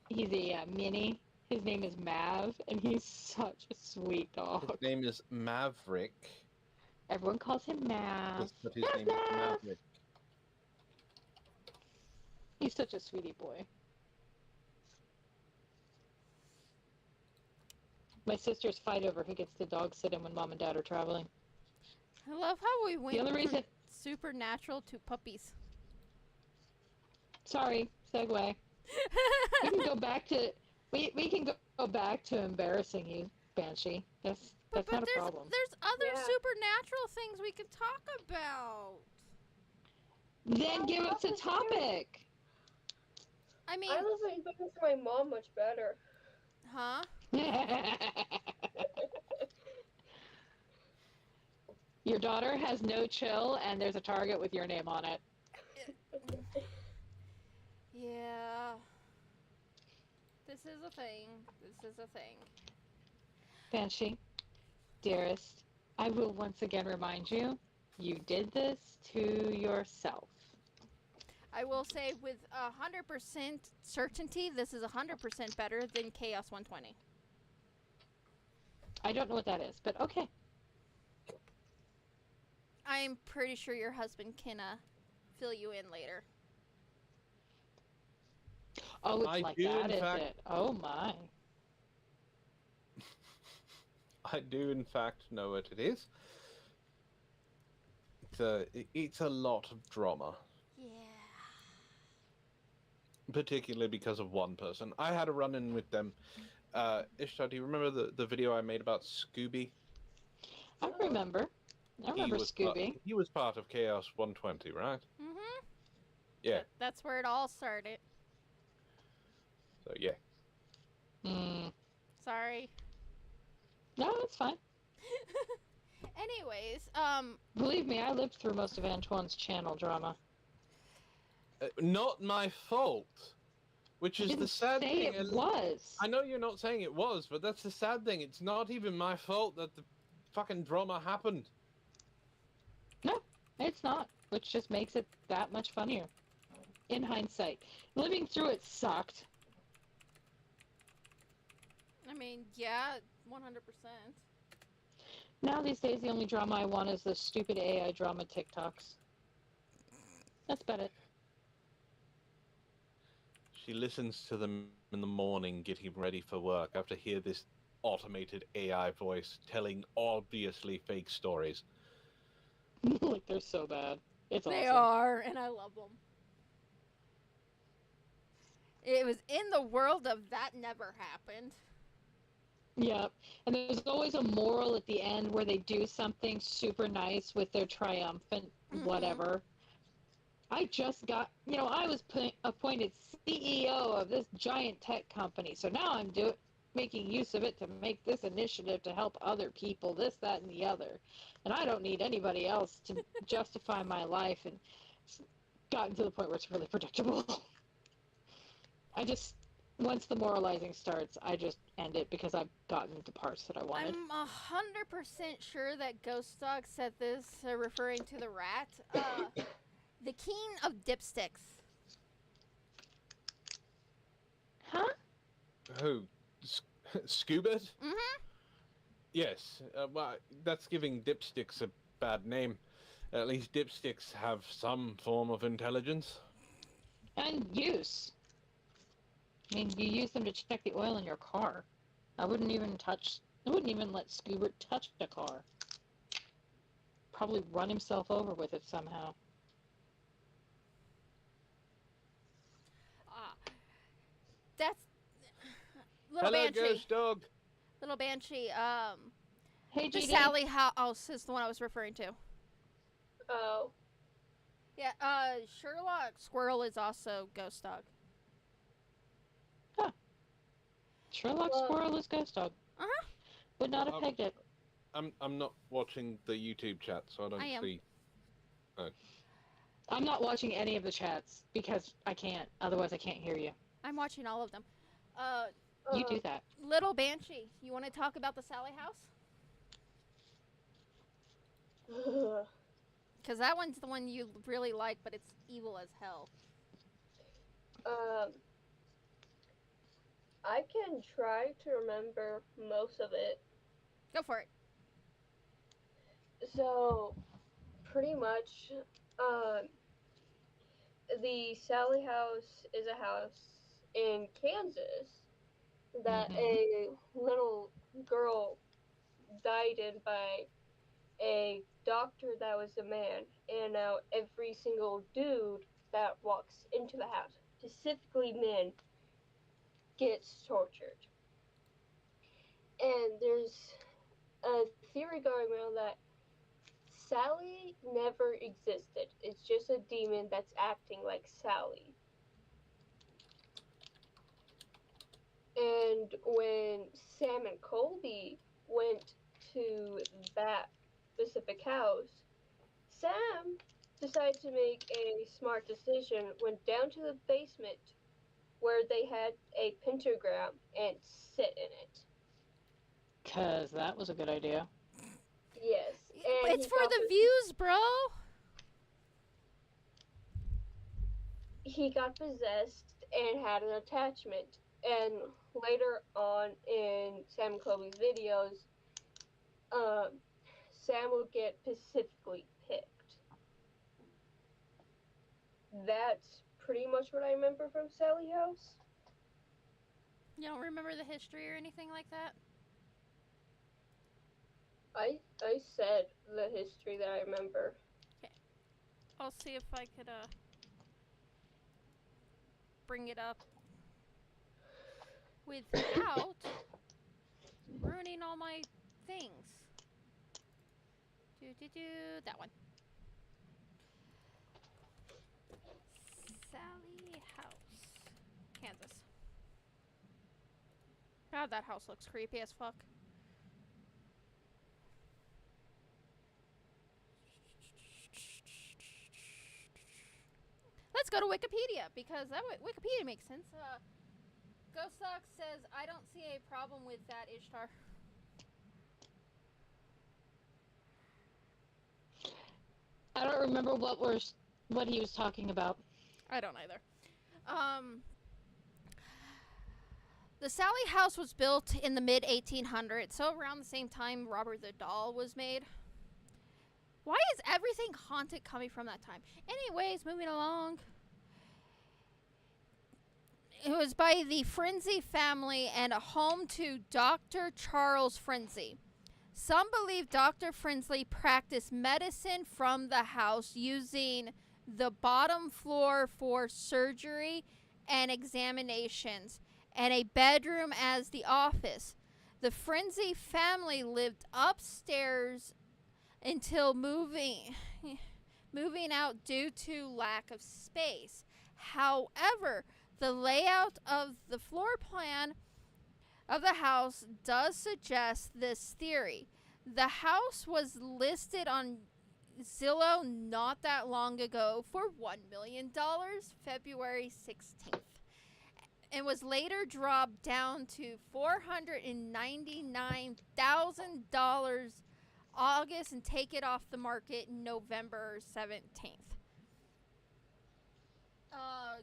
He's a mini. His name is Mav, and he's such a sweet dog. His name is Maverick. Everyone calls him Mav. But his name is Maverick. He's such a sweetie boy. My sisters fight over who gets to dog sit in when Mom and Dad are traveling. I love how we went The only from reason... supernatural to puppies. Sorry, segue. We can go back to... We can go back to embarrassing you, Banshee. That's But not a problem. there's other Yeah. supernatural things we could talk about. Then give us a topic. I mean, I was like thinking to my mom much better. huh? Your daughter has no chill, and there's a target with your name on it. Yeah. This is a thing. This is a thing. Banshee, dearest, I will once again remind you, you did this to yourself. I will say with 100% certainty, this is 100% better than Chaos 120. I don't know what that is, but okay. I'm pretty sure your husband can fill you in later. Oh, it's I like do, that, in is fact- it? Oh my. I do, in fact, know what it is. It's a lot of drama, Yeah. particularly because of one person. I had a run-in with them. Ishtar, do you remember the video I made about Scooby? I remember. I remember Scooby. He was part of Chaos 120, right? Mm-hmm. Yeah. That's where it all started. So yeah. Sorry. No, it's fine. Anyways, Believe me, I lived through most of Antwon's channel drama. Not my fault. Which I is didn't the sad say thing. it was. I know you're not saying it was, but that's the sad thing. It's not even my fault that the fucking drama happened. No, it's not. Which just makes it that much funnier. In hindsight. Living through it sucked. I mean, yeah, 100%. Now these days the only drama I want is the stupid AI drama TikToks. That's about it. She listens to them in the morning getting ready for work after hear this automated AI voice telling obviously fake stories. Like they're so bad. It's They awesome. are, and I love them. It was in the world of that never happened. Yeah, and there's always a moral at the end where they do something super nice with their triumphant whatever. I just got, I was appointed CEO of this giant tech company, so now I'm making use of it to make this initiative to help other people, this, that, and the other. And I don't need anybody else to justify my life, and it's gotten to the point where it's really predictable. Once the moralizing starts, I just end it because I've gotten the parts that I wanted. I'm 100% sure that Ghost Dog said this, referring to the rat. The king of dipsticks. Huh? Who? Scuba? Mm-hmm. Yes. Well, that's giving dipsticks a bad name. At least dipsticks have some form of intelligence. And use. I mean, you use them to check the oil in your car. I wouldn't even let Scoobert touch the car. Probably run himself over with it somehow. That's Little Hello, Banshee. Ghost Dog. Little Banshee. Hey, The GD. Sally House is the one I was referring to. Oh. Yeah, Sherlock Squirrel is also Ghost Dog. Sherlock Squirrel is Ghost Dog. Uh-huh. Would not have pegged it. I'm not watching the YouTube chat, so I don't see. Oh. I'm not watching any of the chats because I can't. Otherwise, I can't hear you. I'm watching all of them. You do that. Little Banshee, you want to talk about the Sally House? Because that one's the one you really like, but it's evil as hell. I can try to remember most of it. Go for it. So, pretty much, the Sally House is a house in Kansas that a little girl died in by a doctor that was a man, and now every single dude that walks into the house, specifically men, gets tortured. And there's a theory going around that Sally never existed. It's just a demon that's acting like Sally. And when Sam and Colby went to that specific house, Sam decided to make a smart decision, went down to the basement where they had a pentagram and sit in it. 'Cause that was a good idea. Yes. And it's for the views, bro. He got possessed and had an attachment. And later on in Sam and Colby's videos, Sam will get specifically picked. That's pretty much what I remember from Sally House. You don't remember the history or anything like that? I said the history that I remember. Okay. I'll see if I could bring it up without ruining all my things. That one. Sally House, Kansas. God, that house looks creepy as fuck. Let's go to Wikipedia, because that Wikipedia makes sense. Ghost Sock says, I don't see a problem with that, Ishtar. I don't remember what he was talking about. I don't either. The Sally House was built in the mid-1800s, so around the same time Robert the Doll was made. Why is everything haunted coming from that time? Anyways, moving along. It was by the Frenzy family and a home to Dr. Charles Frenzy. Some believe Dr. Frenzy practiced medicine from the house using the bottom floor for surgery and examinations, and a bedroom as the office. The Frenzy family lived upstairs until moving out due to lack of space. However, the layout of the floor plan of the house does suggest this theory. The house was listed on Zillow not that long ago for $1 million, February 16th, and was later dropped down to $499,000 August and take it off the market November 17th.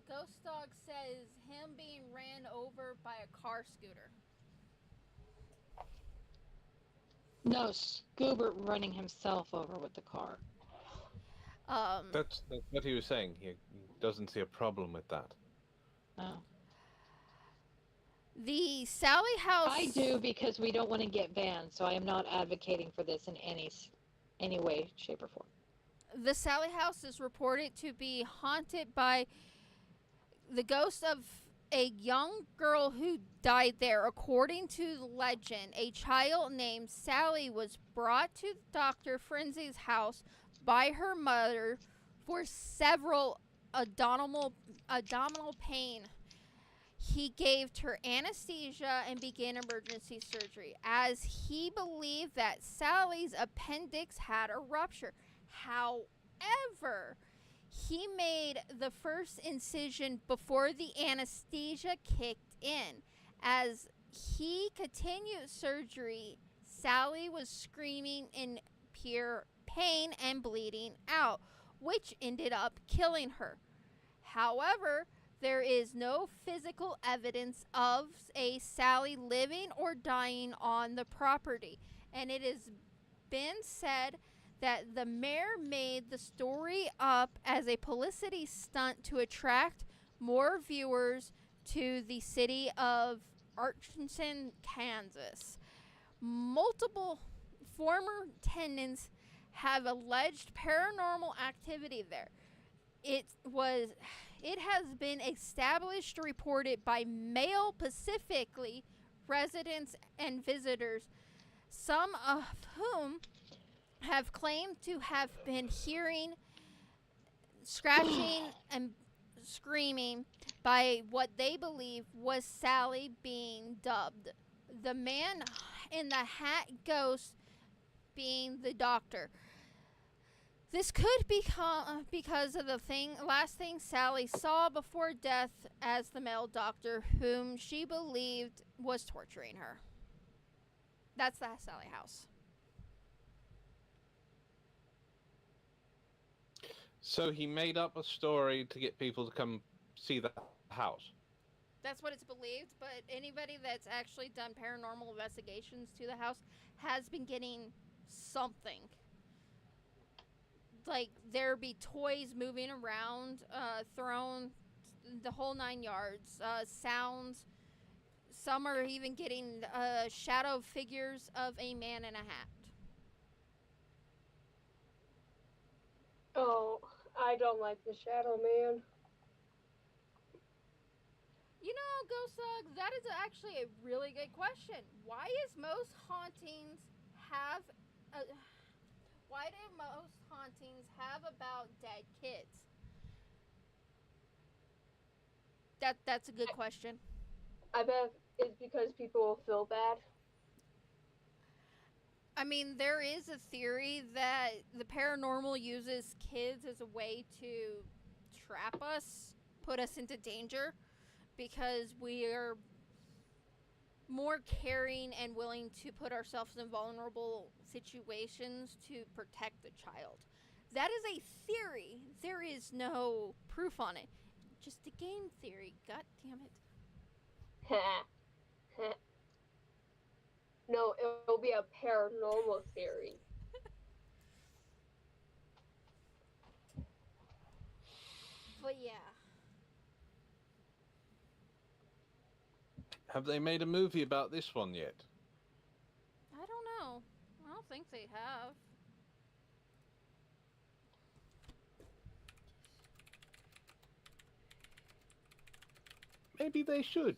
Ghost Dog says him being ran over by a car scooter. No, Scoobert running himself over with the car. That's what he was saying. He doesn't see a problem with that. Oh. The Sally House. I do, because we don't want to get banned, so I am not advocating for this in any way, shape, or form. The Sally House is reported to be haunted by the ghost of a young girl who died there. According to the legend, a child named Sally was brought to Dr. Frenzy's house by her mother for several abdominal pain. He gave her anesthesia and began emergency surgery, as he believed that Sally's appendix had a rupture. However, he made the first incision before the anesthesia kicked in. As he continued surgery, Sally was screaming in pure pain and bleeding out, which ended up killing her. However, there is no physical evidence of a Sally living or dying on the property, and it has been said that the mayor made the story up as a publicity stunt to attract more viewers to the city of Arlington, Kansas. Multiple former tenants have alleged paranormal activity there. It has been established, reported by Mail Pacifically residents and visitors, some of whom have claimed to have been hearing scratching and screaming by what they believe was Sally being dubbed. The man in the hat ghost being the doctor. This could become because of the last thing Sally saw before death as the male doctor whom she believed was torturing her. That's the Sally house. So he made up a story to get people to come see the house. That's what it's believed, but anybody that's actually done paranormal investigations to the house has been getting something. Like, there be toys moving around, thrown, the whole 9 yards, sounds. Some are even getting shadow figures of a man in a hat. Oh, I don't like the Shadow Man. You know, Ghost Dog, that is actually a really good question. Why do most hauntings have about dead kids? That's a good question. I bet it's because people will feel bad. I mean, there is a theory that the paranormal uses kids as a way to trap us, put us into danger, because we are more caring and willing to put ourselves in vulnerable situations to protect the child. That is a theory. There is no proof on it. Just a game theory. God damn it. No, it'll be a paranormal theory. But yeah. Have they made a movie about this one yet? I don't know. I don't think they have. maybe they should.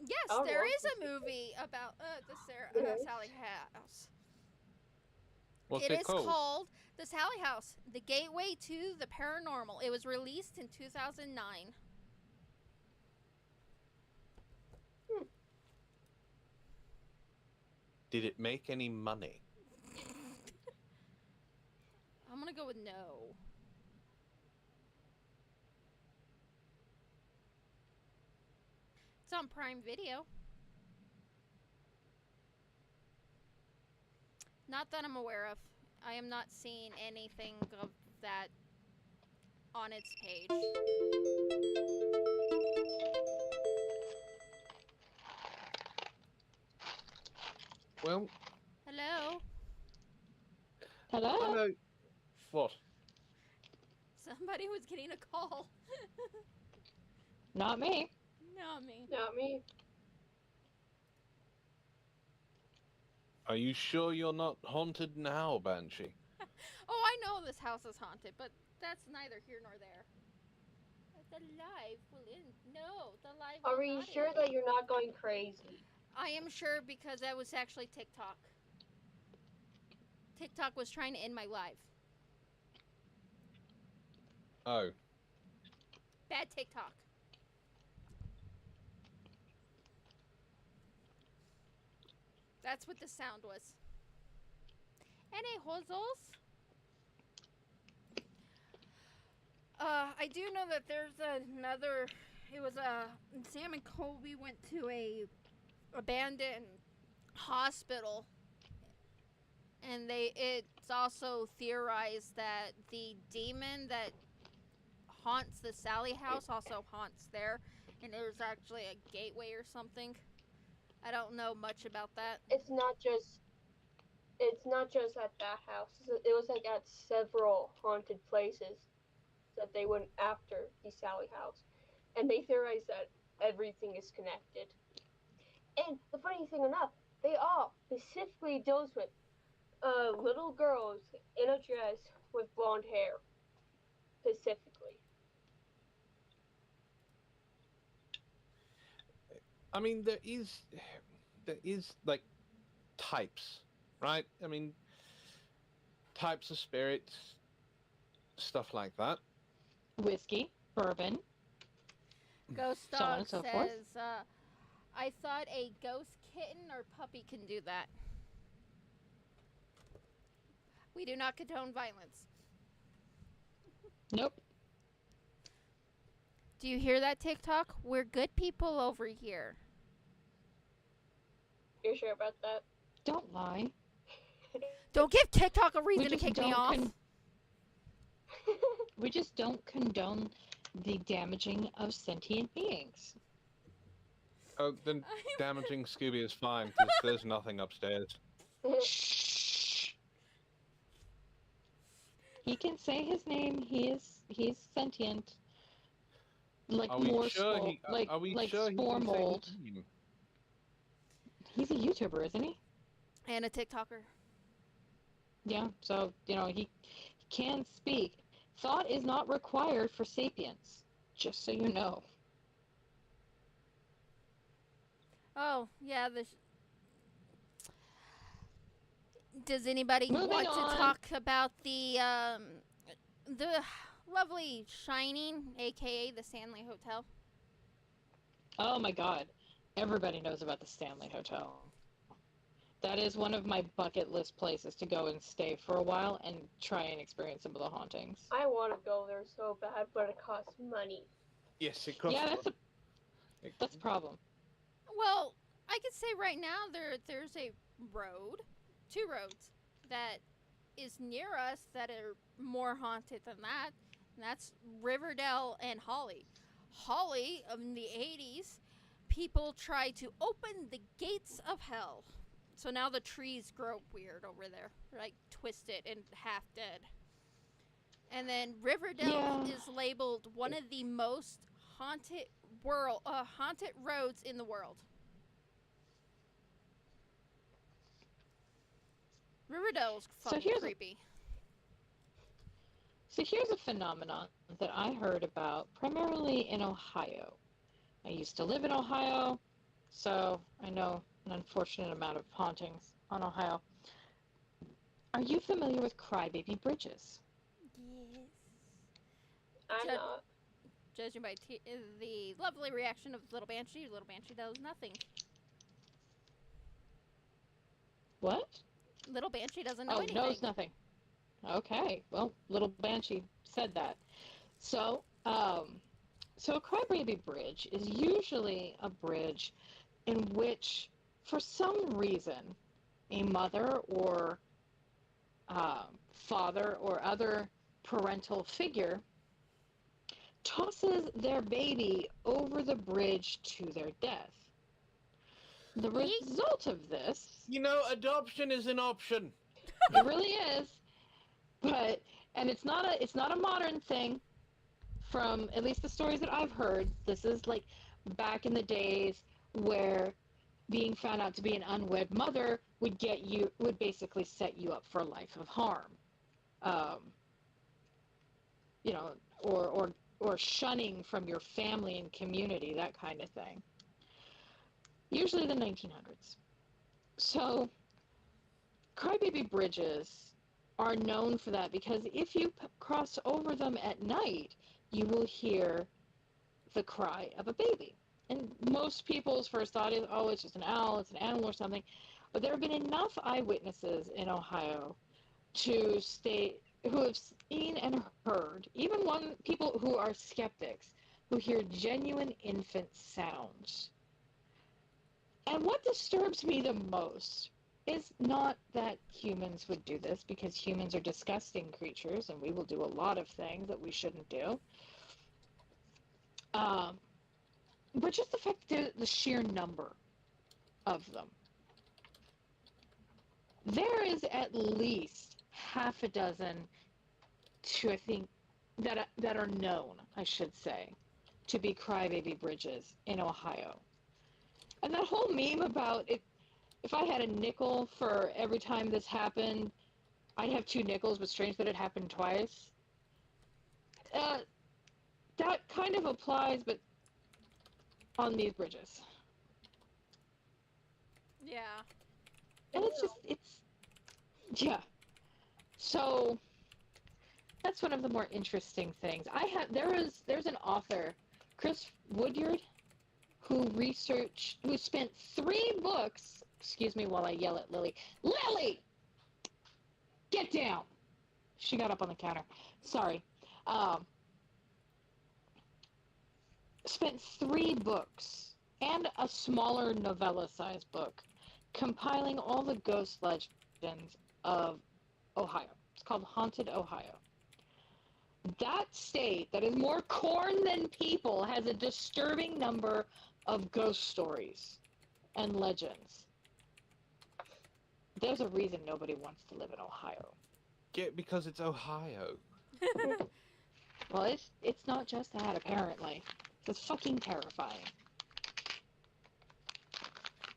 Yes, I would there watch is this a movie about the Yes. Sally House. What's It it is called? called The Sally House, The Gateway to the Paranormal. It was released in 2009. Did it make any money? I'm gonna go with no. It's on Prime Video. Not that I'm aware of. I am not seeing anything of that on its page. Well, Hello? I Hello? know. What? Somebody was getting a call. Not me. Not me. Not me. Are you sure you're not haunted now, Banshee? Oh, I know this house is haunted, but that's neither here nor there. The live will end. No, the live will Are we not sure end. that you're not going crazy? I am sure because that was actually TikTok. TikTok was trying to end my live. Oh. Bad TikTok. That's what the sound was. Any hozels? I do know that there's another. It was Sam and Colby went to a abandoned hospital, and it's also theorized that the demon that haunts the Sally house also haunts there, and there's actually a gateway or something. I don't know much about that. It's not just at that house. It was like at several haunted places that they went after the Sally house, and they theorize that everything is connected. And the funny thing enough, they all specifically deals with little girls in a dress with blonde hair, specifically. I mean, there is like types, right? I mean, types of spirits, stuff like that. Whiskey, bourbon, Ghost so on Dog and so forth. says, I thought a ghost kitten or puppy can do that. We do not condone violence. Nope. Do you hear that, TikTok? We're good people over here. You're sure about that? Don't lie. Don't give TikTok a reason to just kick me don't off. We just don't condone the damaging of sentient beings. Oh, then damaging Scooby is fine because there's nothing upstairs. Shh. He can say his name. He's sentient. Like Are we more sure spore, he? like Are we like sure he spore can say mold. his name? He's a YouTuber, isn't he? And a TikToker. Yeah. So he can speak. Thought is not required for sapience. Just so you know. Oh, yeah, does anybody Moving want on. to talk about the lovely Shining, aka the Stanley Hotel? Oh my God. Everybody knows about the Stanley Hotel. That is one of my bucket list places to go and stay for a while and try and experience some of the hauntings. I want to go there so bad, but it costs money. Yes, it costs. Yeah, that's a problem. Well, I could say right now there's a road, 2 roads, that is near us that are more haunted than that. And that's Riverdale and Holly. Holly, in the 80s, people tried to open the gates of hell. So now the trees grow weird over there, like twisted and half dead. And then Riverdale is labeled one of the most haunted roads in the world. Riverdale's fucking creepy. So here's a phenomenon that I heard about primarily in Ohio. I used to live in Ohio, so I know an unfortunate amount of hauntings on Ohio. Are you familiar with crybaby bridges? Yes. I'm Ju- not. Judging by the lovely reaction of Little Banshee knows nothing. What? Little Banshee doesn't know Oh, anything. knows nothing. Okay, well, little Banshee said that. So, so a crybaby bridge is usually a bridge in which, for some reason, a mother or father or other parental figure tosses their baby over the bridge to their death. The result of this, You know, adoption is an option. it really is, but and it's not a modern thing. From at least the stories that I've heard, this is like back in the days where being found out to be an unwed mother would basically set you up for a life of harm, um, you know, or shunning from your family and community, that kind of thing. Usually the 1900s. So crybaby bridges are known for that because if you cross over them at night, you will hear the cry of a baby. And most people's first thought is, oh, it's just an owl, it's an animal or something. But there have been enough eyewitnesses in Ohio to state who have seen and heard, even people who are skeptics, who hear genuine infant sounds. And what disturbs me the most is not that humans would do this, because humans are disgusting creatures and we will do a lot of things that we shouldn't do. Um, but just the fact that the sheer number of them. There is at least half a dozen to, I think, that are known, I should say, to be crybaby bridges in Ohio. And that whole meme about if I had a nickel for every time this happened, I'd have two nickels, but strange that it happened twice. Uh, that kind of applies, but on these bridges. Yeah. And yeah. So that's one of the more interesting things. There's an author, Chris Woodyard, who spent 3 books. Excuse me while I yell at Lily. Lily, get down! She got up on the counter. Sorry. Spent 3 books and a smaller novella-sized book compiling all the ghost legends of Ohio. It's called Haunted Ohio. That state that is more corn than people has a disturbing number of ghost stories and legends. There's a reason nobody wants to live in Ohio. Because it's Ohio. Well, it's not just that, apparently. It's fucking terrifying.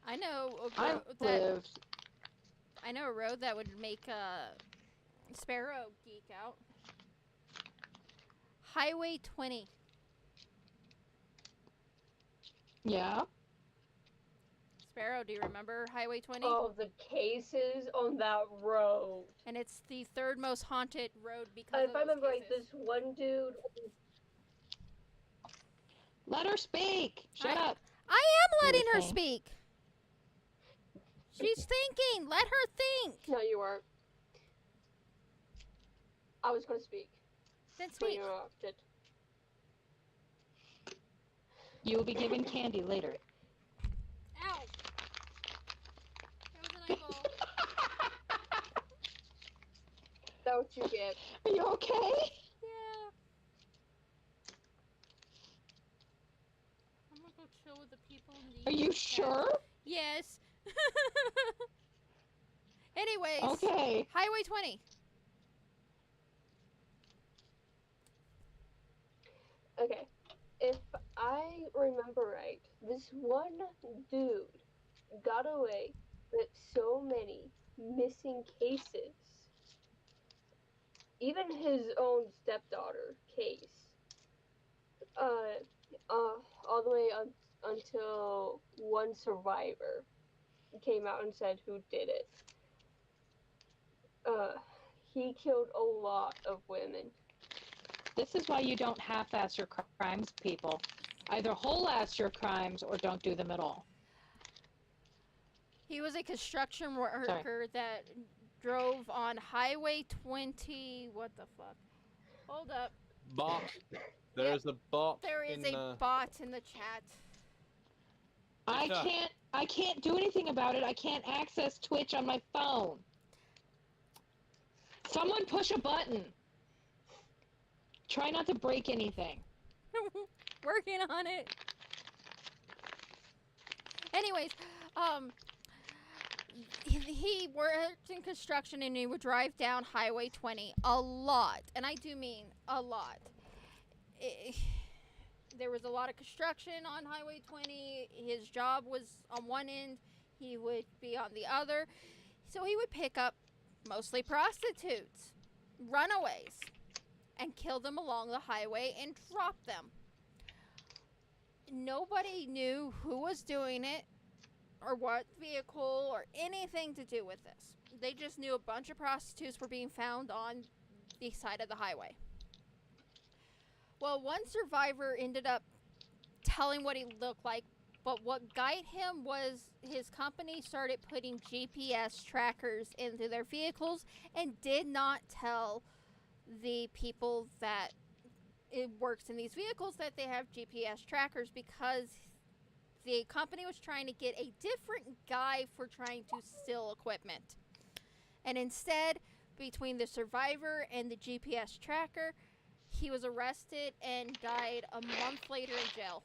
I know a road that would make Sparrow geek out. Highway 20. Yeah. Sparrow, do you remember Highway 20? Oh, the cases on that road. And it's the third most haunted road because of If I those remember right, cases. this one dude. Let her speak! Shut up! I am letting her Anything. speak! She's thinking! Let her think! No, you weren't. I was going to speak. Then But speak. you interrupted. You will be given candy later. Ow! That was an eyeball. That's what you get. Are you okay? Yeah. I'm gonna go chill with the people in the Are you sure? Yes. Anyways. Okay. Highway 20. Okay. If I remember right, this one dude got away with so many missing cases. even his own stepdaughter case, uh, all the way until one survivor came out and said who did it. Uh, he killed a lot of women. This is why you don't half-ass your crimes, people. Either whole-ass your crimes or don't do them at all. He was a construction worker that drove on Highway 20. What the fuck? Hold up. Bot. There's a bot. There is a bot in the chat. I can't do anything about it. I can't access Twitch on my phone. Someone push a button. Try not to break anything. Working on it. Anyways, he worked in construction and he would drive down Highway 20 a lot. And I do mean a lot. There was a lot of construction on Highway 20. His job was on one end. He would be on the other. So he would pick up mostly prostitutes, runaways, and kill them along the highway and drop them. Nobody knew who was doing it or what vehicle or anything to do with this. They just knew a bunch of prostitutes were being found on the side of the highway. Well, one survivor ended up telling what he looked like, but what got him was his company started putting GPS trackers into their vehicles and did not tell the people that it works in these vehicles that they have GPS trackers, because the company was trying to get a different guy for trying to steal equipment. And instead, between the survivor and the GPS tracker, he was arrested and died a month later in jail.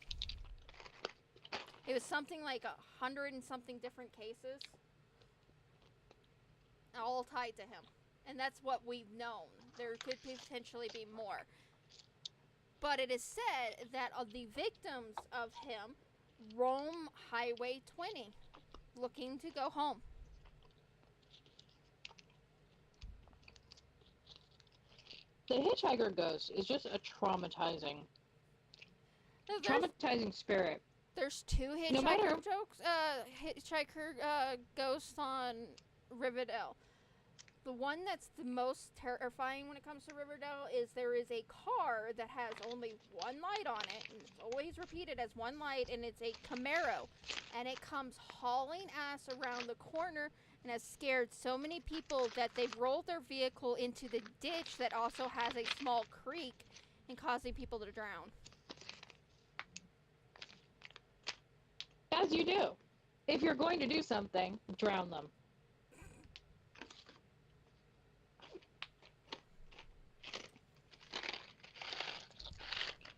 It was something like 100 and something different cases, all tied to him. And that's what we've known. There could potentially be more. But it is said that the victims of him roam Highway 20, looking to go home. The hitchhiker ghost is just a traumatizing spirit. There's two hitchhiker ghosts on Riverdale. The one that's the most terrifying when it comes to Riverdale is there is a car that has only one light on it, and it's always repeated as one light, and it's a Camaro, and it comes hauling ass around the corner and has scared so many people that they've rolled their vehicle into the ditch that also has a small creek and causing people to drown. As you do. If you're going to do something, drown them.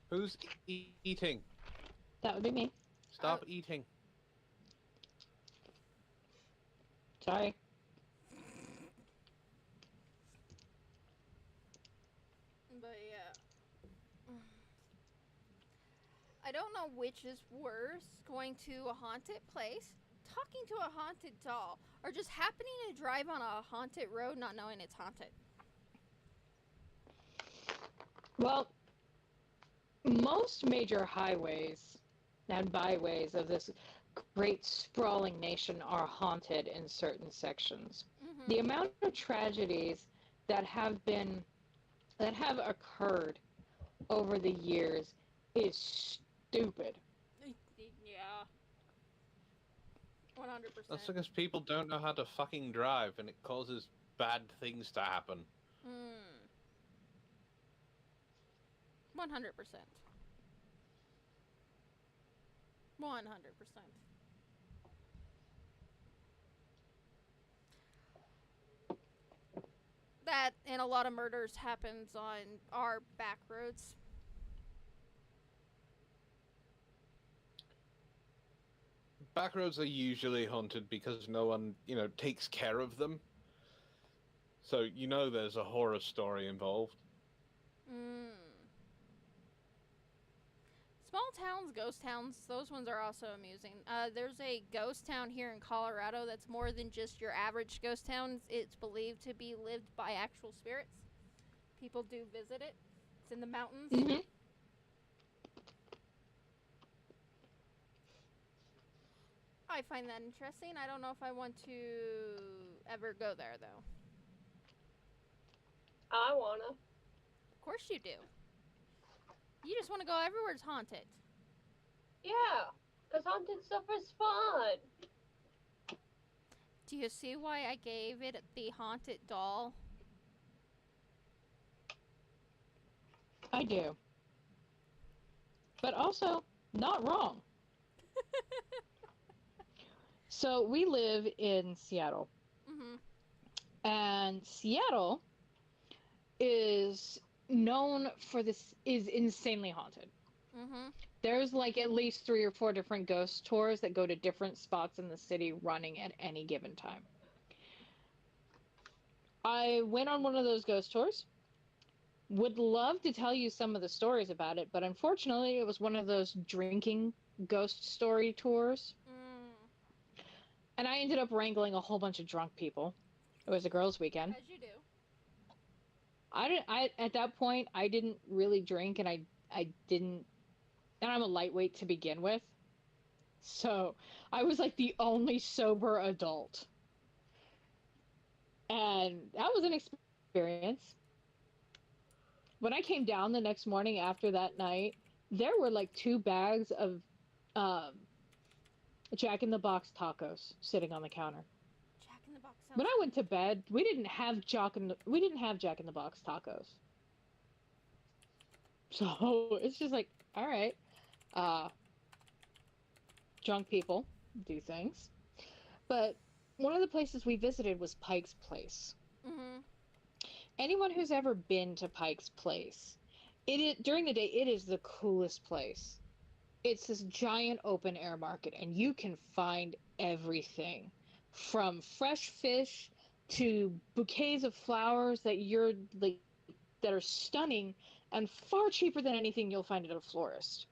Who's eating? That would be me. Stop eating. Sorry. But yeah. I don't know which is worse, going to a haunted place, talking to a haunted doll, or just happening to drive on a haunted road not knowing it's haunted. Well, most major highways and byways of this great sprawling nation are haunted in certain sections. Mm-hmm. The amount of tragedies that have occurred over the years is stupid. Yeah. 100%. That's because people don't know how to fucking drive, and it causes bad things to happen. 100%. 100%. That and a lot of murders happens on our back roads. Back roads are usually haunted because no one, takes care of them. So there's a horror story involved. Small towns, ghost towns, those ones are also amusing. There's a ghost town here in Colorado that's more than just your average ghost town. It's believed to be lived by actual spirits. People do visit it. It's in the mountains. Mm-hmm. I find that interesting. I don't know if I want to ever go there, though. I wanna. Of course you do. You just want to go everywhere it's haunted. Yeah, cause haunted stuff is fun. Do you see why I gave it the haunted doll? I do. But also, not wrong. So we live in Seattle. Mm-hmm. And Seattle is known for this, is insanely haunted. Mm-hmm. There's like at least 3 or 4 different ghost tours that go to different spots in the city running at any given time. I went on one of those ghost tours. Would love to tell you some of the stories about it, but unfortunately, it was one of those drinking ghost story tours. And I ended up wrangling a whole bunch of drunk people. It was a girls' weekend. As you do. I at that point I didn't really drink, and I didn't, and I'm a lightweight to begin with. So I was like the only sober adult. And that was an experience. When I came down the next morning after that night, there were like 2 bags of um, Jack in the Box tacos sitting on the counter. Jack in the Box sounds When I went to bed, we didn't have Jack in the Box tacos. So it's just like, all right, uh, drunk people do things. But one of the places we visited was Pike's Place. Mm-hmm. Anyone who's ever been to Pike's Place, during the day, it is the coolest place. It's this giant open air market, and you can find everything from fresh fish to bouquets of flowers that are stunning and far cheaper than anything you'll find at a florist.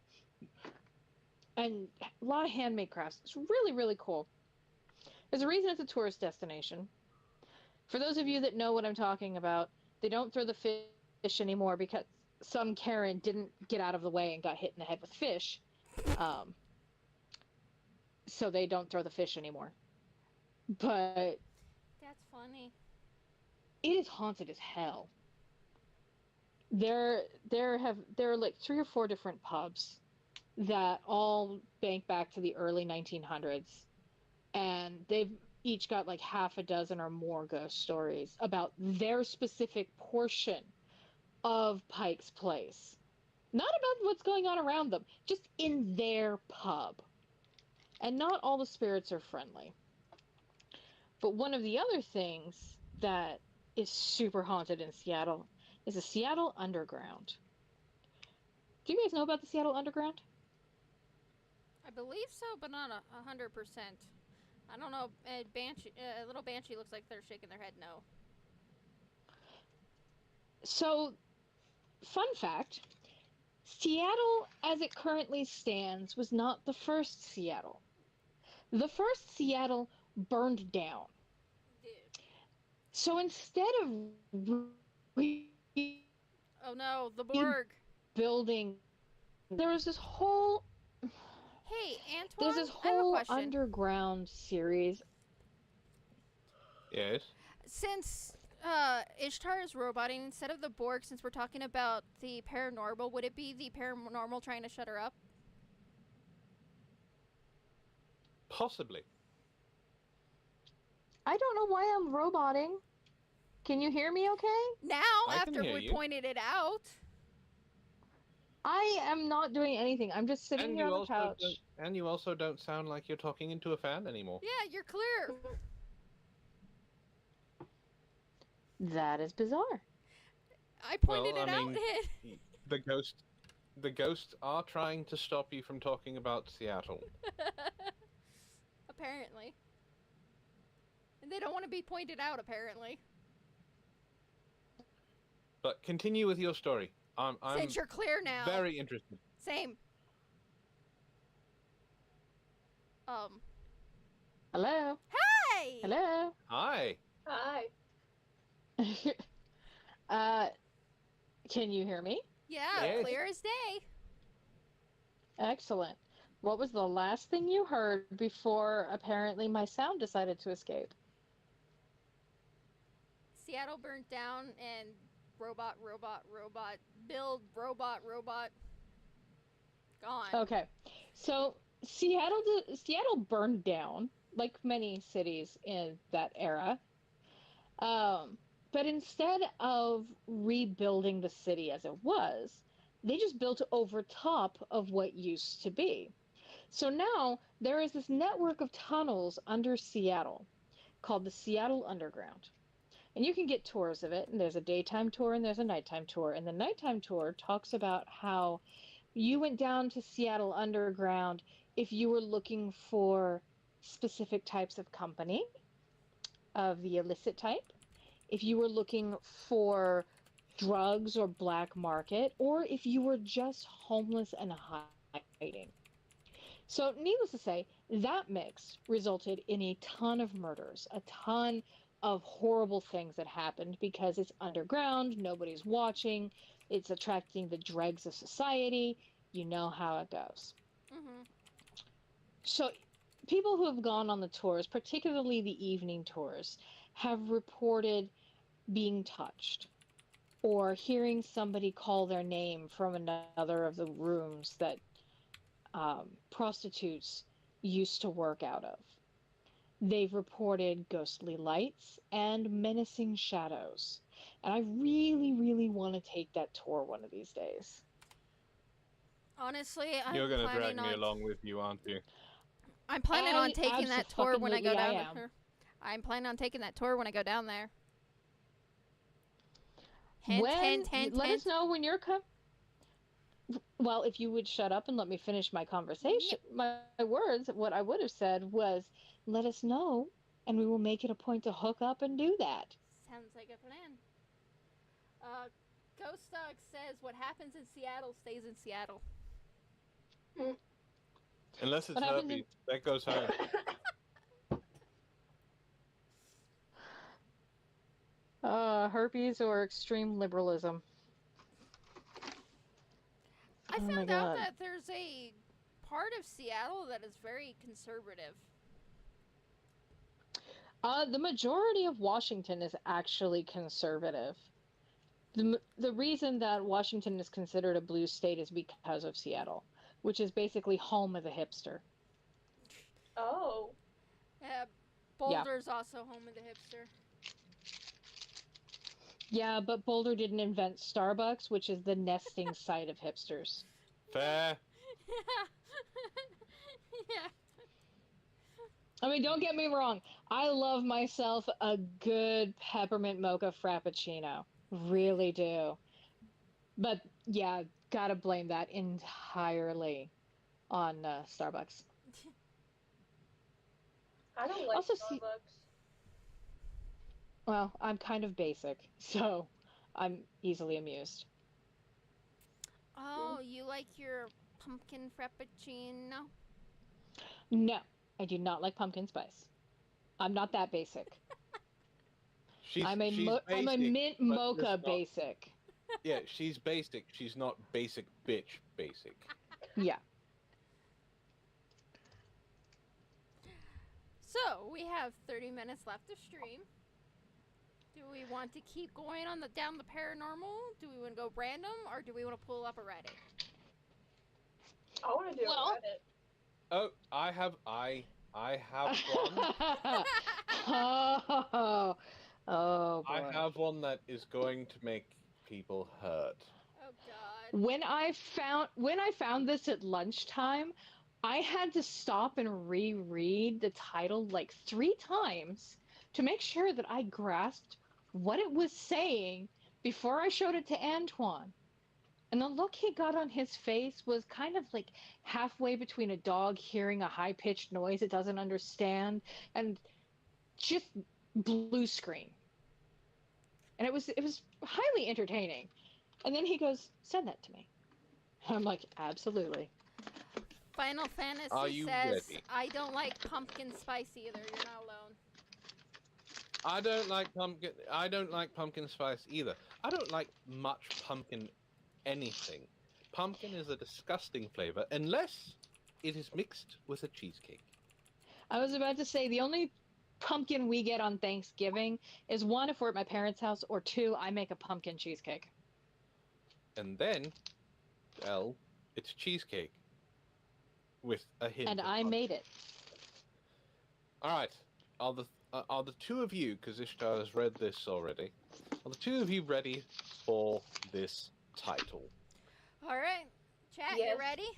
And a lot of handmade crafts. It's really, really cool. There's a reason it's a tourist destination. For those of you that know what I'm talking about, they don't throw the fish anymore because some Karen didn't get out of the way and got hit in the head with fish. So they don't throw the fish anymore. But That's funny. it is haunted as hell. There are like 3 or 4 different pubs that all bank back to the early 1900s, and they've each got like half a dozen or more ghost stories about their specific portion of Pike's Place. Not about what's going on around them, just in their pub. And not all the spirits are friendly. But one of the other things that is super haunted in Seattle is the Seattle Underground. Do you guys know about the Seattle Underground? I believe so, but not 100%. I don't know. Little Banshee looks like they're shaking their head no. So, fun fact, Seattle, as it currently stands, was not the first Seattle. The first Seattle burned down. Dude. So instead of Oh no, the Borg. building, there was this whole Hey, Antwon, there's this I have a whole question. underground series. Yes. Since Ishtar is roboting, instead of the Borg, since we're talking about the paranormal, would it be the paranormal trying to shut her up? Possibly. I don't know why I'm roboting. Can you hear me okay? Now, I can after hear we you. pointed it out. I am not doing anything. I'm just sitting And here you on the also couch. and you also don't sound like you're talking into a fan anymore. Yeah, you're clear. That is bizarre. I pointed Well, it I out. mean, the ghosts are trying to stop you from talking about Seattle. Apparently. And they don't want to be pointed out, apparently. But continue with your story. I'm Since you're clear now. very interested. Same. Hello? Hey! Hello? Hi. Hi. Can you hear me? Yeah, Yes. clear as day. Excellent. What was the last thing you heard before apparently my sound decided to escape? Seattle burnt down and robot, build, robot, gone. Okay. So Seattle burned down like many cities in that era. But instead of rebuilding the city as it was, they just built over top of what used to be. So now there is this network of tunnels under Seattle called the Seattle Underground. And you can get tours of it, and there's a daytime tour and there's a nighttime tour. And the nighttime tour talks about how you went down to Seattle Underground if you were looking for specific types of company of the illicit type, if you were looking for drugs or black market, or if you were just homeless and hiding. So, needless to say, that mix resulted in a ton of murders, a ton of horrible things that happened because it's underground, nobody's watching, it's attracting the dregs of society. You know how it goes. Mm-hmm. So, people who have gone on the tours, particularly the evening tours, have reported being touched or hearing somebody call their name from another of the rooms that prostitutes used to work out of. They've reported ghostly lights and menacing shadows. And I really, really want to take that tour one of these days. Honestly, You're going to drag me along with you, aren't you? I'm planning on taking that tour when I go down am. there. I'm planning on taking that tour when I go down there. Hint, Let us know when you're coming. Well, if you would shut up and let me finish my conversation, my words, what I would have said was, let us know, and we will make it a point to hook up and do that. Sounds like a plan. Ghost Dog says what happens in Seattle stays in Seattle. Unless it's herpes, that goes home. Herpes or extreme liberalism. I found out that there's a part of Seattle that is very conservative. The majority of Washington is actually conservative. The reason that Washington is considered a blue state is because of Seattle, which is basically home of the hipster. Oh. Boulder's also home of the hipster. Yeah, but Boulder didn't invent Starbucks, which is the nesting site of hipsters. Fair. Yeah. I mean, don't get me wrong. I love myself a good peppermint mocha frappuccino. Really do. But yeah, gotta blame that entirely on Starbucks. I don't like Also, Starbucks. Well, I'm kind of basic, so I'm easily amused. Oh, you like your pumpkin frappuccino? No, I do not like pumpkin spice. I'm not that basic. I'm a mint mocha basic. Yeah, she's basic. She's not basic bitch basic. Yeah. So, we have 30 minutes left of stream. Do we want to keep going on down the paranormal? Do we want to go random, or do we want to pull up a Reddit? I want to do a Reddit. Oh, I have one. Oh boy. I have one that is going to make people hurt. Oh God. When I found this at lunchtime, I had to stop and reread the title like 3 times to make sure that I grasped what it was saying before I showed it to Antwon. And the look he got on his face was kind of like halfway between a dog hearing a high-pitched noise it doesn't understand and just blue screen. And it was highly entertaining. And then he goes, "Send that to me." And I'm like, "Absolutely." Final Fantasy Are you says, ready? I don't like pumpkin spice either. You're not alone. I don't like pumpkin. I don't like pumpkin spice either. I don't like much pumpkin anything. Pumpkin is a disgusting flavor unless it is mixed with a cheesecake. I was about to say the only pumpkin we get on Thanksgiving is one if we're at my parents' house, or two, I make a pumpkin cheesecake. And then, well, it's cheesecake with a hint And of I pumpkin. made it. All right. Are the two of you, because Ishtar has read this already, are the two of you ready for this title? All right, chat, Yes. you ready?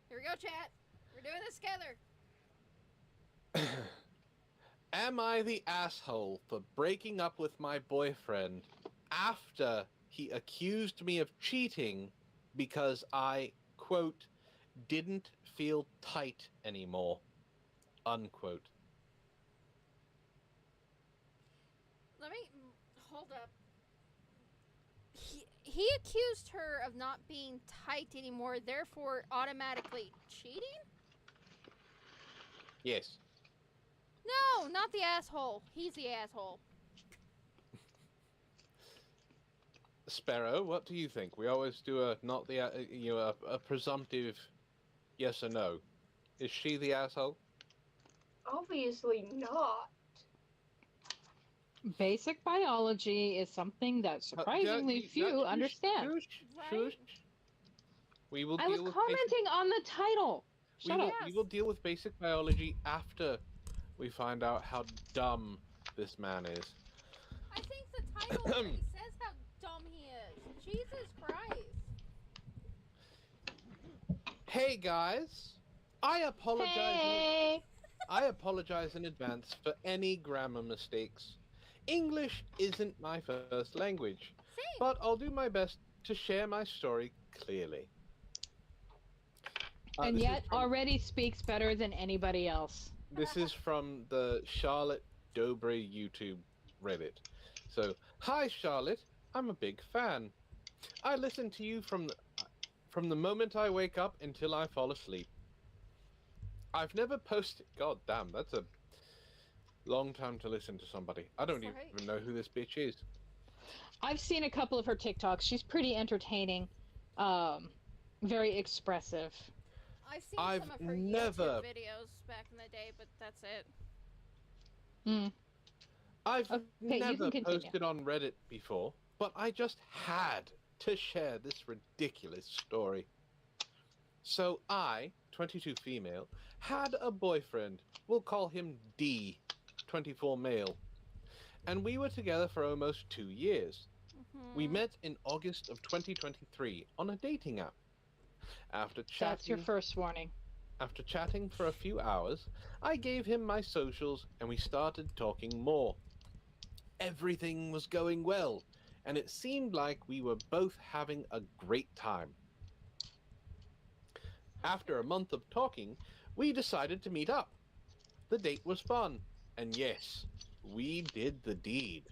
Here we go, chat. We're doing this together. Am I the asshole for breaking up with my boyfriend after he accused me of cheating because I, quote, didn't feel tight anymore, unquote? Let me hold up. He accused her of not being tight anymore, therefore automatically cheating? Yes. No, not the asshole. He's the asshole. Sparrow, what do you think? We always do a not the a presumptive yes or no. Is she the asshole? Obviously not. Basic biology is something that surprisingly few understand. Right? We will I was deal with commenting on the title. Shut up. we will deal with basic biology after we find out how dumb this man is. I think the title already says how dumb he is. Jesus Christ. Hey guys, I apologize. Hey. I apologize in advance for any grammar mistakes. English isn't my first language, Same. but I'll do my best to share my story clearly. And yet already speaks better than anybody else. This is from the Charlotte Dobre YouTube Reddit. So, hi Charlotte, I'm a big fan. I listen to you from the moment I wake up until I fall asleep. I've never posted. God damn, that's a long time to listen to somebody. I don't even know who this bitch is. I've seen a couple of her TikToks. She's pretty entertaining, very expressive. I've seen I've some of her never- YouTube videos back in the day, but that's it. I've Okay, you never can continue. posted on Reddit before, but I just had to share this ridiculous story. So I, 22 female, had a boyfriend. We'll call him D, 24 male. And we were together for almost 2 years. We met in August of 2023 on a dating app. After That's your chatting, first warning. after chatting for a few hours, I gave him my socials and we started talking more. Everything was going well, and it seemed like we were both having a great time. After a month of talking, we decided to meet up. The date was fun, and yes, we did the deed.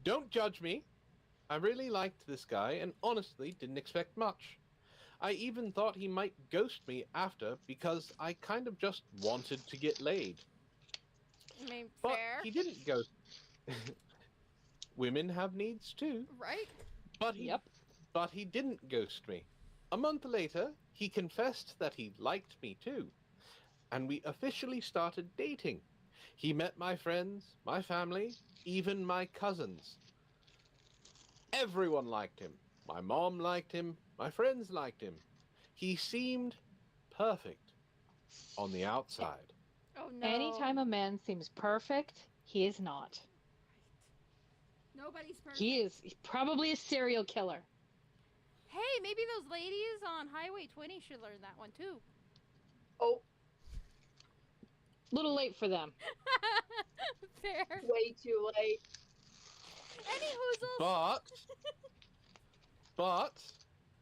Don't judge me. I really liked this guy and honestly didn't expect much. I even thought he might ghost me after because I kind of just wanted to get laid. I mean, But fair. he didn't ghost. Women have needs too. Right? But he didn't ghost me. A month later, he confessed that he liked me too, and we officially started dating. He met my friends, my family, even my cousins. Everyone liked him. My mom liked him. My friends liked him. He seemed perfect on the outside. Oh no. Anytime a man seems perfect, he is not. Nobody's perfect. He is probably a serial killer. Hey, maybe those ladies on Highway 20 should learn that one too. Oh, Little late for them. Fair. way too late. Any hoozles. But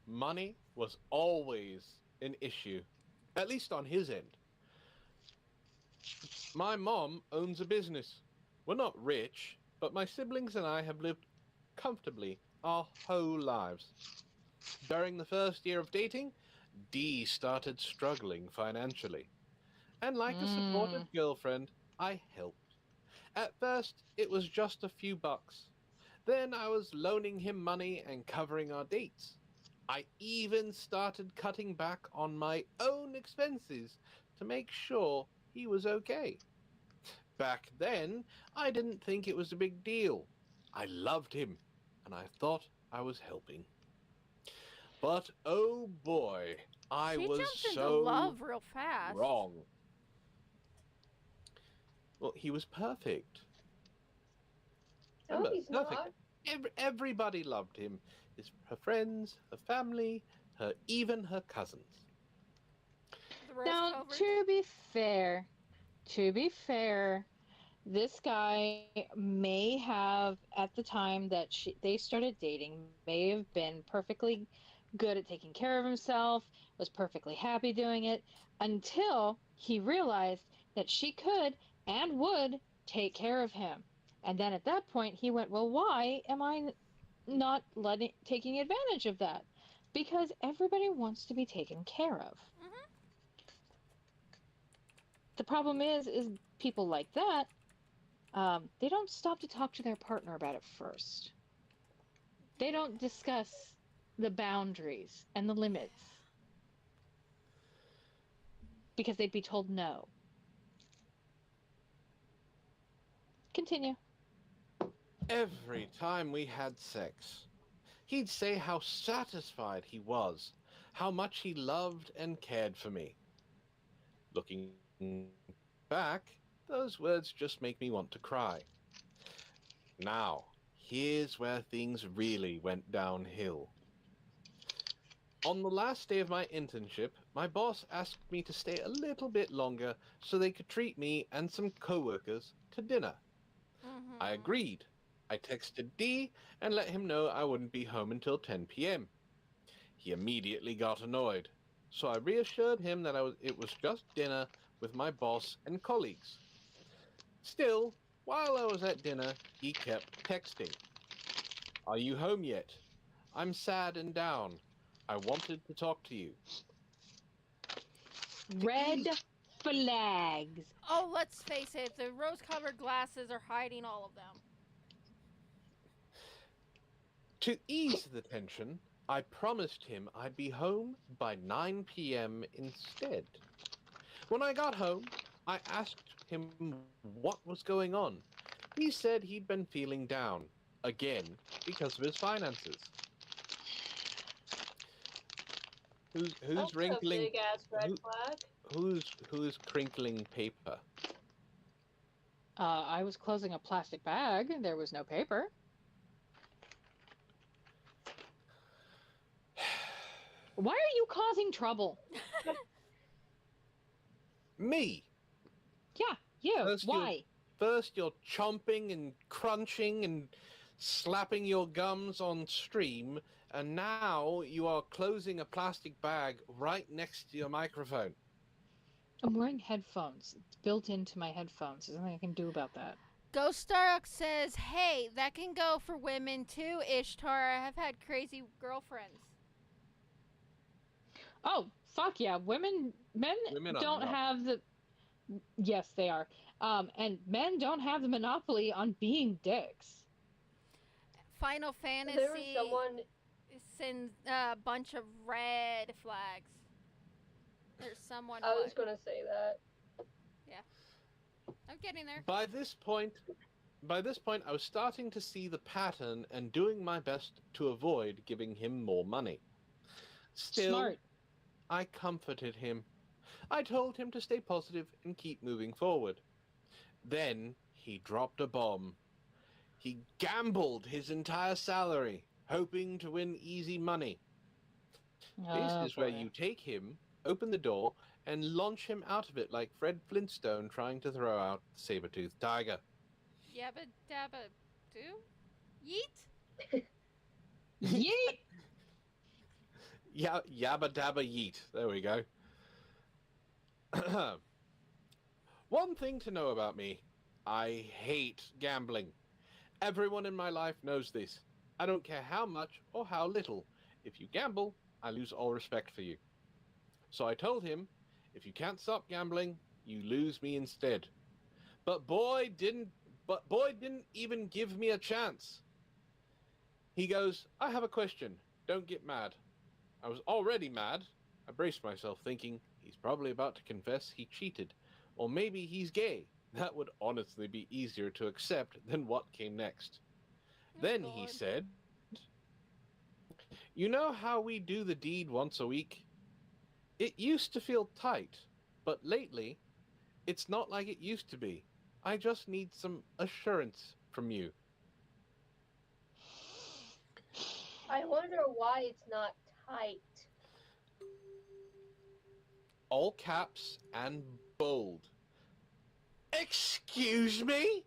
money was always an issue, at least on his end. My mom owns a business. We're not rich, but my siblings and I have lived comfortably our whole lives. During the first year of dating, Dee started struggling financially. And like a supportive girlfriend, I helped. At first, it was just a few bucks. Then I was loaning him money and covering our dates. I even started cutting back on my own expenses to make sure he was okay. Back then, I didn't think it was a big deal. I loved him, and I thought I was helping. But oh boy, I She was jumped into so love real fast. wrong. Well, he was perfect. No, Remember, he's perfect. not. Everybody loved him. Her friends, her family, even her cousins. The rose Now, covered. to be fair, this guy may have, at the time that they started dating, may have been perfectly good at taking care of himself, was perfectly happy doing it, until he realized that she could and would take care of him. And then at that point, he went, well, why am I not taking advantage of that? Because everybody wants to be taken care of. Mm-hmm. The problem is people like that, they don't stop to talk to their partner about it first. They don't discuss the boundaries and the limits because they'd be told no. Continue. Every time we had sex, he'd say how satisfied he was, how much he loved and cared for me. Looking back, those words just make me want to cry. Now, here's where things really went downhill. On the last day of my internship, my boss asked me to stay a little bit longer so they could treat me and some coworkers to dinner. Mm-hmm. I agreed. I texted D and let him know I wouldn't be home until 10 p.m. He immediately got annoyed, so I reassured him that it was just dinner with my boss and colleagues. Still, while I was at dinner, he kept texting. Are you home yet? I'm sad and down. I wanted to talk to you. Red flags. Oh, let's face it, the rose-covered glasses are hiding all of them. To ease the tension, I promised him I'd be home by 9 p.m. instead. When I got home, I asked him what was going on. He said he'd been feeling down, again, because of his finances. Who's That's wrinkling? a big ass red who- flag. Who's crinkling paper? I was closing a plastic bag. There was no paper. Why are you causing trouble? Me. Yeah, you. First Why? First you're chomping and crunching and slapping your gums on stream, and now you are closing a plastic bag right next to your microphone. I'm wearing headphones. It's built into my headphones. There's nothing I can do about that. Ghost Stark says, hey, that can go for women too, Ishtar. I have had crazy girlfriends. Oh, fuck yeah. Men Women are don't not. have the. Yes, they are. And men don't have the monopoly on being dicks. Final Fantasy There was someone. sends a bunch of red flags. There's someone. I was gonna say that. I'm getting there. By this point, I was starting to see the pattern and doing my best to avoid giving him more money. Still, Smart. I comforted him. I told him to stay positive and keep moving forward. Then he dropped a bomb. He gambled his entire salary, hoping to win easy money. This is where you take him, open the door, and launch him out of it like Fred Flintstone trying to throw out the saber-toothed tiger. Yabba dabba do? Yeet? Yeet! Yabba dabba yeet. There we go. One thing to know about me. I hate gambling. Everyone in my life knows this. I don't care how much or how little. If you gamble, I lose all respect for you. So I told him, if you can't stop gambling, you lose me instead. But boy, didn't But Boyd didn't even give me a chance. He goes, I have a question. Don't get mad. I was already mad. I braced myself, thinking he's probably about to confess he cheated. Or maybe he's gay. That would honestly be easier to accept than what came next. Oh, Then he God. said, You know how we do the deed once a week? It used to feel tight, but lately, it's not like it used to be. I just need some assurance from you. I wonder why it's not tight. All caps and bold. Excuse me?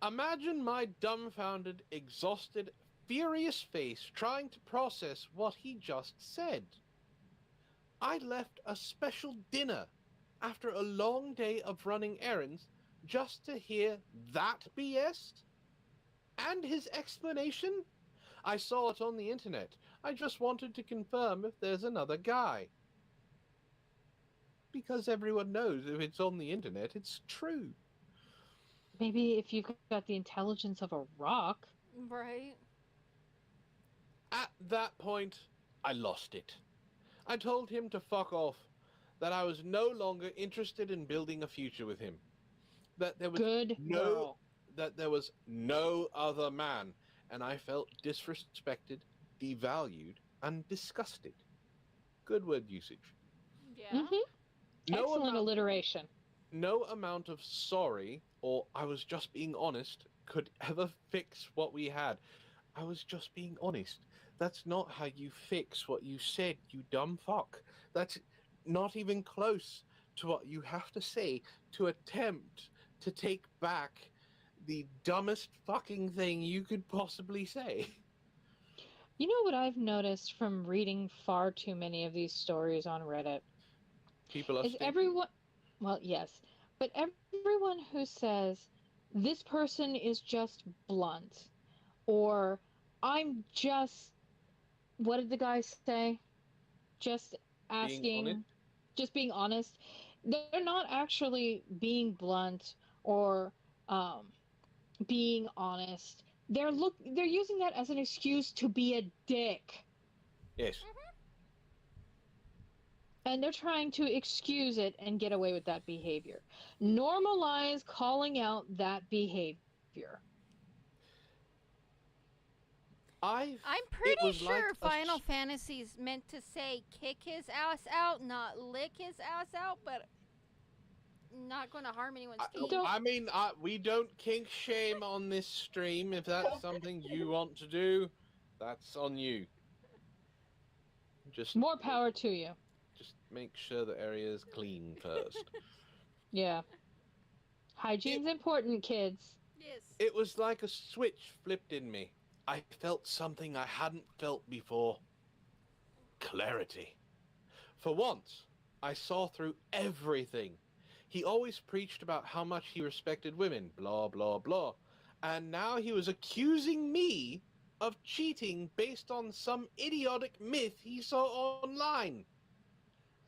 Imagine my dumbfounded, exhausted, furious face trying to process what he just said. I left a special dinner after a long day of running errands just to hear that BS? And his explanation? I saw it on the internet. I just wanted to confirm if there's another guy. Because everyone knows if it's on the internet, it's true. Maybe if you've got the intelligence of a rock. Right. At that point, I lost it. I told him to fuck off, that I was no longer interested in building a future with him. That there was Good girl. that there was no other man, and I felt disrespected, devalued, and disgusted. Good word usage. Yeah. Mm-hmm. No Excellent amount, alliteration. no amount of sorry or I was just being honest could ever fix what we had. I was just being honest. That's not how you fix what you said, you dumb fuck. That's not even close to what you have to say to attempt to take back the dumbest fucking thing you could possibly say. You know what I've noticed from reading far too many of these stories on Reddit? People are Is stinky. everyone, well, yes, but everyone who says this person is just blunt, or I'm just, what did the guy say? Just Being honest. asking, just being honest. They're not actually being blunt or um, being honest. They're using that as an excuse to be a dick. Yes. And they're trying to excuse it and get away with that behavior. Normalize calling out that behavior. I. I'm It pretty was like sure a Final Fantasy's meant to say kick his ass out, not lick his ass out, but not going to harm anyone's teeth. Don't- I mean, we don't kink shame on this stream. If that's something you want to do, that's on you. Just More power to you. just make sure the area is clean first. Yeah. Hygiene's important, kids. Yes. It was like a switch flipped in me. I felt something I hadn't felt before. Clarity. For once, I saw through everything. He always preached about how much he respected women, blah, blah, blah. And now he was accusing me of cheating based on some idiotic myth he saw online.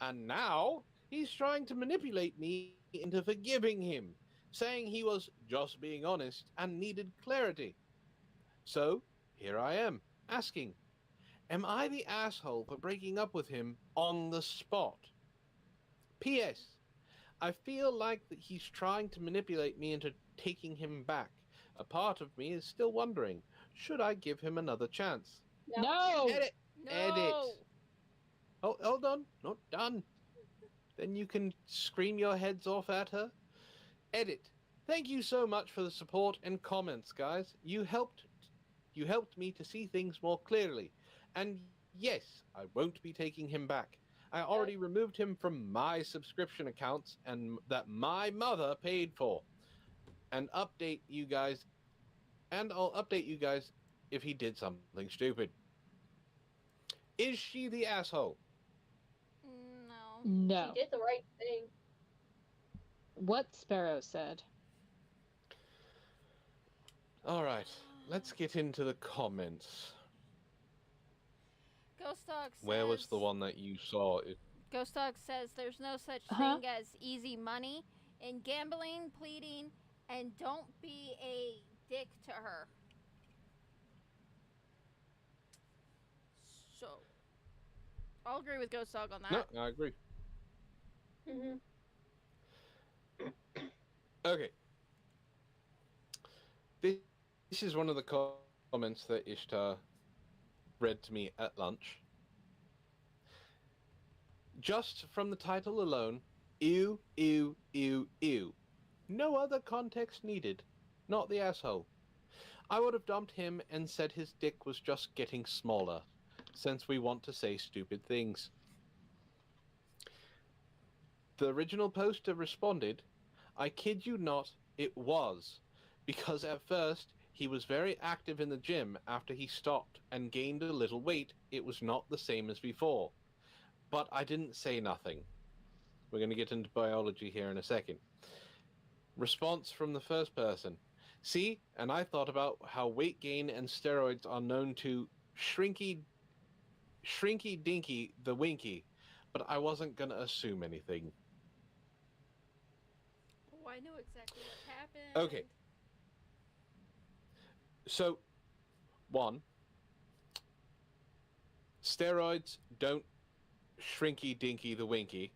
And now he's trying to manipulate me into forgiving him, saying he was just being honest and needed clarity. So here I am, asking, am I the asshole for breaking up with him on the spot? P.S. I feel like that he's trying to manipulate me into taking him back. A part of me is still wondering, should I give him another chance? No! Edit! No. Edit! Oh, hold on, not done. Then you can scream your heads off at her. Edit. Thank you so much for the support and comments, guys. You helped me to see things more clearly. And yes, I won't be taking him back. I already removed him from my subscription accounts and that my mother paid for. And update you guys, and I'll update you guys if he did something stupid. Is she the asshole? No. No. She did the right thing. What Sparrow said. All right, let's get into the comments. Ghost Dog says. Where was the one that you saw? Ghost Dog says there's no such Uh-huh. thing as easy money in gambling, pleading, and don't be a dick to her. So, I'll agree with Ghost Dog on that. No, I agree. Mm-hmm. Okay. This is one of the comments that Ishtar read to me at lunch. Just from the title alone, ew, ew, ew, ew. No other context needed. Not the asshole. I would have dumped him and said his dick was just getting smaller, since we want to say stupid things. The original poster responded, I kid you not, it was. Because at first, he was very active in the gym. After he stopped and gained a little weight, it was not the same as before. But I didn't say nothing. We're going to get into biology here in a second. Response from the first person. See, and I thought about how weight gain and steroids are known to shrinky dinky the winky, but I wasn't going to assume anything. Oh, I know exactly what happened. Okay. So, one, steroids don't shrinky dinky the winky.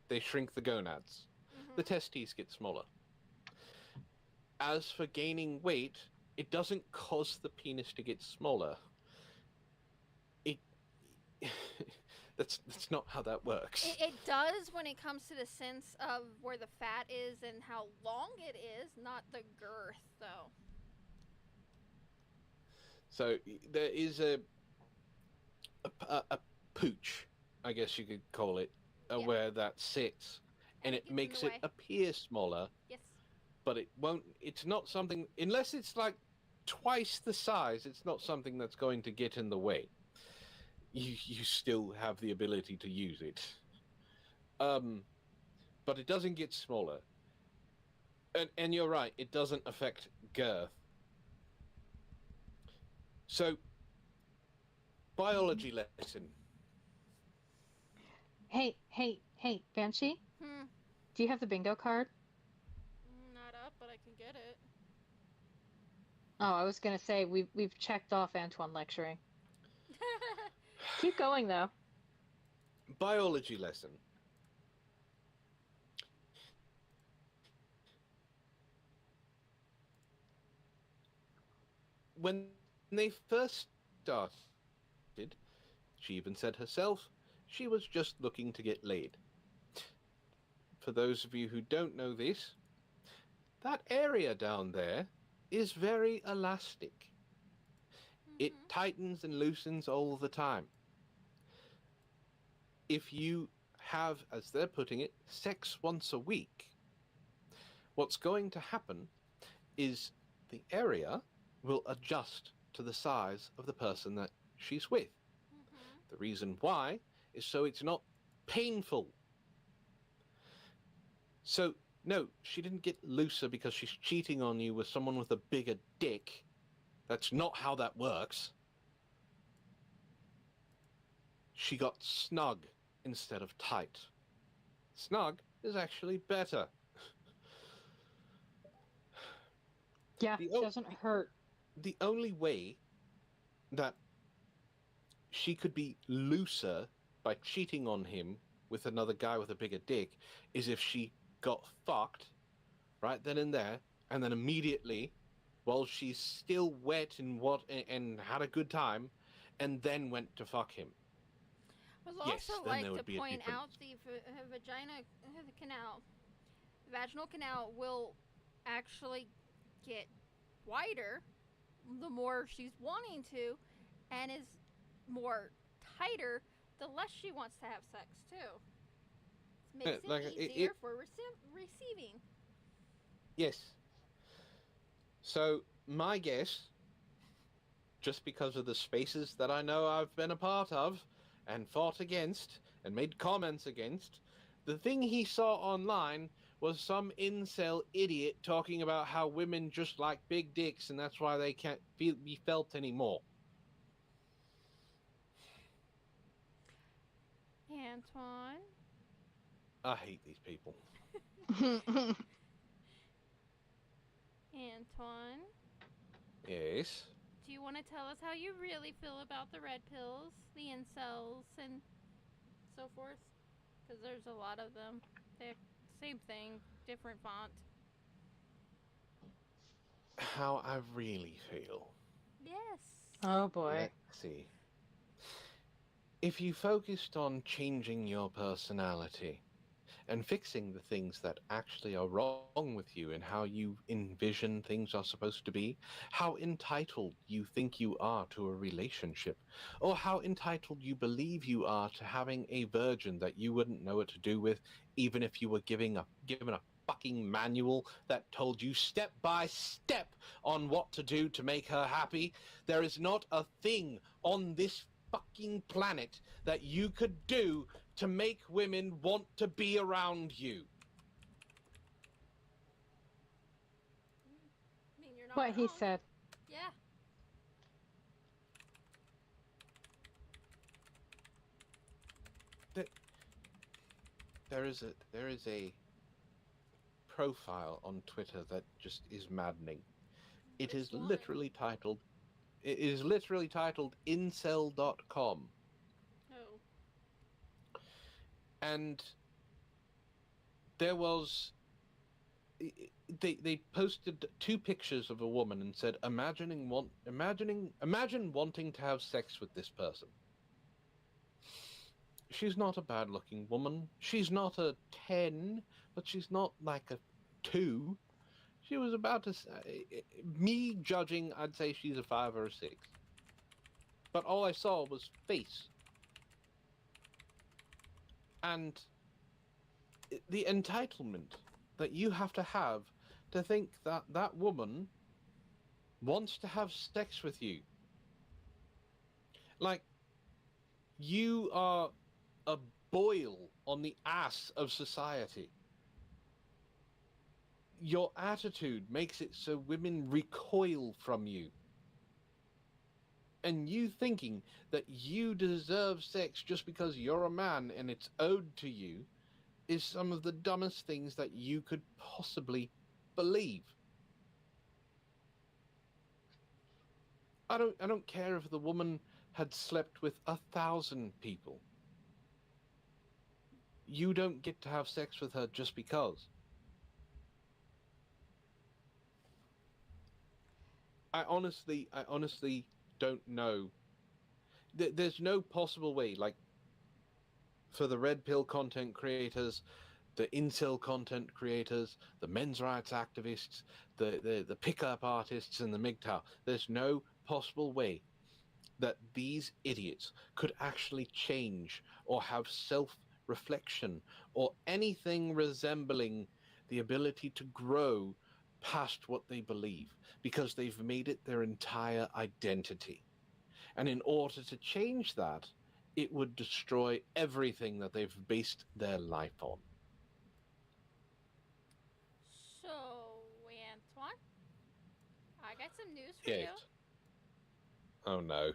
They shrink the gonads. Mm-hmm. The testes get smaller. As for gaining weight, it doesn't cause the penis to get smaller. It that's not how that works. It does when it comes to the sense of where the fat is and how long it is, not the girth, though. So there is a pooch, I guess you could call it, Yeah. where that sits, and it gets in makes the it way. appear smaller, Yes. but it won't. It's not something, unless it's like twice the size. It's not something that's going to get in the way. You still have the ability to use it, but it doesn't get smaller. And you're right, it doesn't affect girth. So, biology lesson. Hey, Banshee, do you have the bingo card? Not up, but I can get it. Oh, I was gonna say we've checked off Antwon lecturing. Keep going though. Biology lesson. When they first started, she even said herself, she was just looking to get laid. For those of you who don't know this, that area down there is very elastic. It tightens and loosens all the time. If you have, as they're putting it, sex once a week, what's going to happen is the area will adjust to the size of the person that she's with. The reason why is so it's not painful. So, no, she didn't get looser because she's cheating on you with someone with a bigger dick. That's not how that works. She got snug instead of tight. Snug is actually better. Yeah, it doesn't hurt. The only way that she could be looser by cheating on him with another guy with a bigger dick is if she got fucked right then and there, and then immediately, while she's still wet and had a good time, and then went to fuck him. I'd Yes, also then like there to would be a point difference. out the vaginal canal will actually get wider the more she's wanting to, and is more tighter the less she wants to have sex too. It makes Like, it easier for receiving. Yes. So my guess, just because of the spaces that I know I've been a part of and fought against and made comments against, the thing he saw online was some incel idiot talking about how women just like big dicks and that's why they can't be felt anymore. Antwon. I hate these people. Antwon, Yes. do you want to tell us how you really feel about the red pills, the incels, and so forth? Because there's a lot of them. They're same thing, different font. How I really feel. Yes. Oh boy. Let's see. If you focused on changing your personality and fixing the things that actually are wrong with you and how you envision things are supposed to be, how entitled you think you are to a relationship, or how entitled you believe you are to having a virgin that you wouldn't know what to do with, even if you were given a fucking manual that told you step by step on what to do to make her happy, there is not a thing on this fucking planet that you could do to make women want to be around you. I mean, you're not What he wrong. said. Yeah. There is a profile on Twitter that just is maddening. It Which is one? literally titled it is literally titled incel.com, Oh. and there was they posted two pictures of a woman and said imagine wanting to have sex with this person. She's not a bad looking woman. She's not a 10, but she's not like a 2. She was about to me judging, I'd say she's a 5 or a 6. But all I saw was face. And the entitlement that you have to think that that woman wants to have sex with you. Like, you are a boil on the ass of society. Your attitude makes it so women recoil from you. And you thinking that you deserve sex just because you're a man and it's owed to you is some of the dumbest things that you could possibly believe. I don't care if the woman had slept with 1,000 people. You don't get to have sex with her just because. I honestly don't know. There's no possible way, like, for the red pill content creators, the incel content creators, the men's rights activists, the pickup artists, and the MGTOW. There's no possible way that these idiots could actually change or have self-reflection or anything resembling the ability to grow past what they believe, because they've made it their entire identity. And in order to change that, it would destroy everything that they've based their life on. So, Antwon, I got some news for Yes. you. Oh no.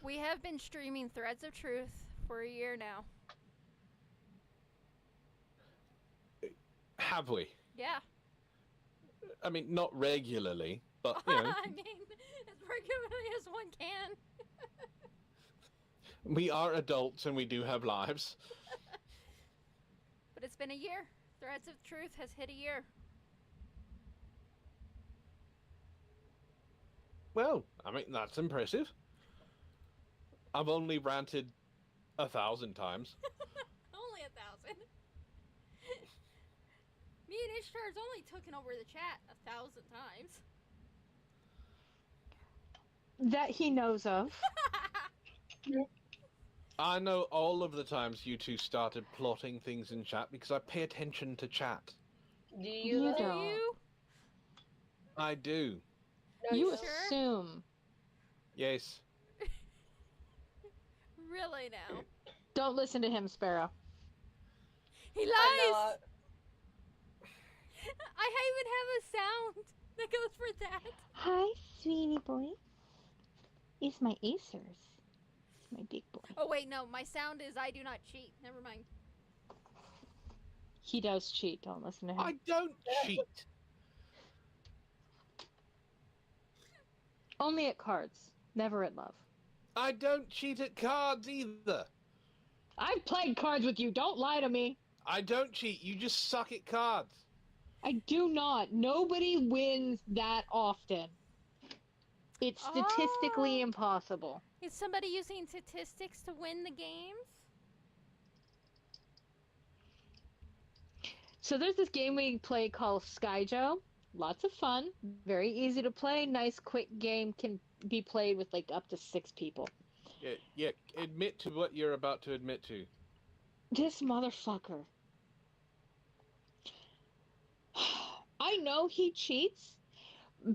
We have been streaming Threads of Truth for a year now. Have we? Yeah. I mean, not regularly, but you know, I mean, as regularly as one can. we are adults and we do have lives. But it's been a year. Threads of Truth has hit a year. Well, I mean, that's impressive. I've only ranted 1,000 times. Only 1,000. Me and Ishtar's only taken over the chat 1,000 times. That he knows of. I know all of the times you two started plotting things in chat because I pay attention to chat. Do you You though? Do don't. you? I do. No, You don't. sure? assume. Yes. Really now? Don't listen to him, Sparrow. He I'm lies! not. I even have a sound that goes for that. Hi, sweetie boy. It's my Acers. It's my big boy. Oh wait, no, my sound is I do not cheat. Never mind. He does cheat. Don't listen to him. I don't cheat. Only at cards, never at love. I don't cheat at cards either. I've played cards with you, don't lie to me. I don't cheat, you just suck at cards. I do not. Nobody wins that often. It's statistically Oh. impossible. Is somebody using statistics to win the games? So there's this game we play called Skyjo. Lots of fun. Very easy to play. Nice, quick game. Can be played with like up to 6 people. Yeah, admit to what you're about to admit to. This motherfucker. I know he cheats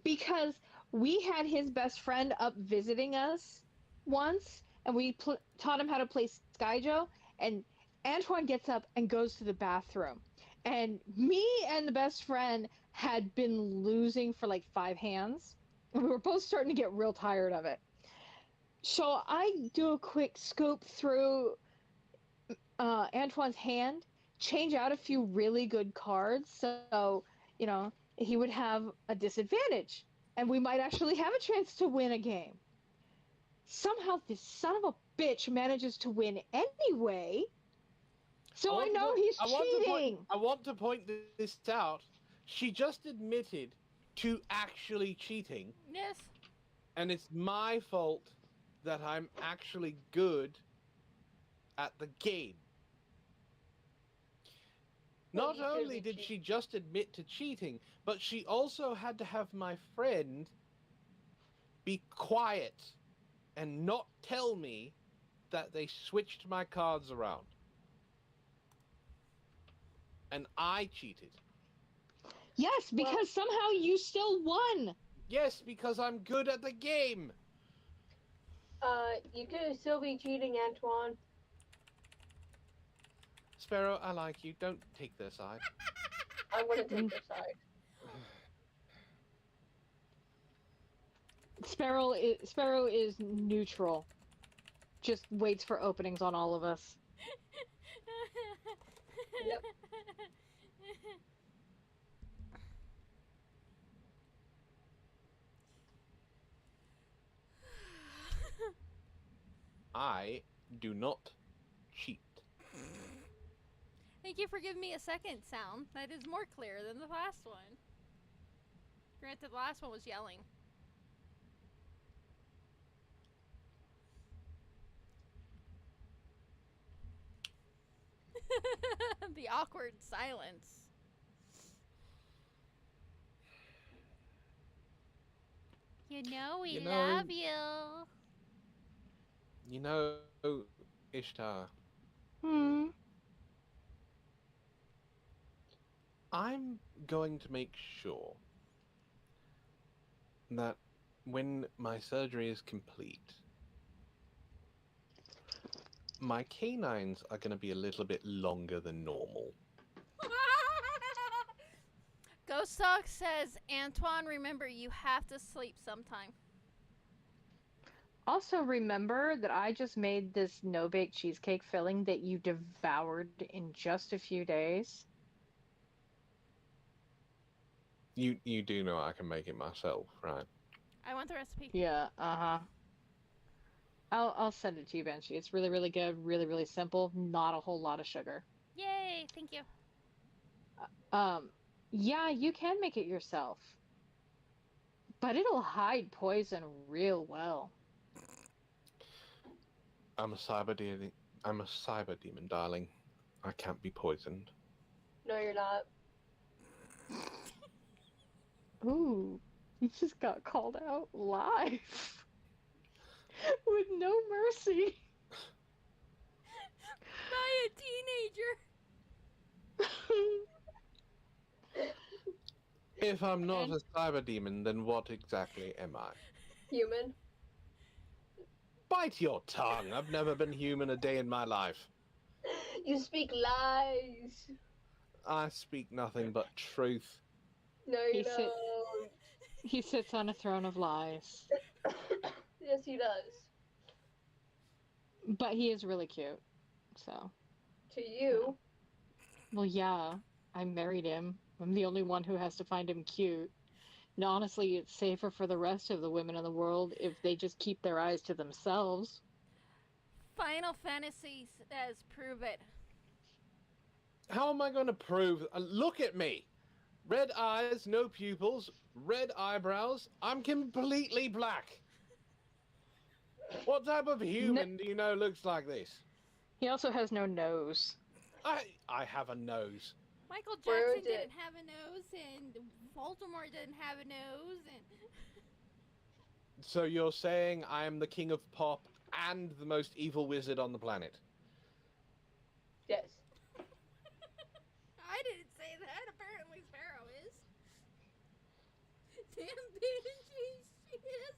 because we had his best friend up visiting us once, and we taught him how to play Skyjo, and Antwon gets up and goes to the bathroom. And me and the best friend had been losing for like 5 hands. We were both starting to get real tired of it. So I do a quick scope through Antwon's hand, change out a few really good cards, so, you know, he would have a disadvantage, and we might actually have a chance to win a game. Somehow this son of a bitch manages to win anyway, so I know he's cheating. I want to point this out. She just admitted to actually cheating. Yes. And it's my fault that I'm actually good at the game. Not only did she just admit to cheating, but she also had to have my friend be quiet and not tell me that they switched my cards around. And I cheated. Yes, because somehow you still won. Yes, because I'm good at the game. You could still be cheating, Antwon. Sparrow, I like you. Don't take their side. I'm gonna take their side. Sparrow is neutral. Just waits for openings on all of us. Yep. I do not cheat. Thank you for giving me a second sound. That is more clear than the last one. Granted, the last one was yelling. The awkward silence. You know we love you. You know, Ishtar, I'm going to make sure that when my surgery is complete, my canines are going to be a little bit longer than normal. Ghost Talk says, Antwon, remember you have to sleep sometime. Also, remember that I just made this no-bake cheesecake filling that you devoured in just a few days. You do know I can make it myself, right? I want the recipe. Yeah, I'll send it to you, Banshee. It's really, really good, really, really simple, not a whole lot of sugar. Yay, thank you. Yeah, you can make it yourself. But it'll hide poison real well. I'm a cyber demon, darling. I can't be poisoned. No, you're not. Ooh, you just got called out live. With no mercy. By a teenager. If I'm not a cyber demon, then what exactly am I? Human. Bite your tongue. I've never been human a day in my life. You speak lies. I speak nothing but truth. No, you don't. He sits on a throne of lies. Yes, he does. But he is really cute, so. To you. Well, yeah, I married him. I'm the only one who has to find him cute. No, honestly, it's safer for the rest of the women in the world if they just keep their eyes to themselves. Final Fantasy says prove it. How am I going to prove? Look at me. Red eyes, no pupils, red eyebrows. I'm completely black. What type of No, human do you know looks like this? he also has no nose. I have a nose. Michael Where Jackson is it? didn't have a nose, and Voldemort didn't have a nose, and So you're saying I am the king of pop and the most evil wizard on the planet? Yes. I didn't say that. Apparently, Sparrow is. Damn Banshee, she is.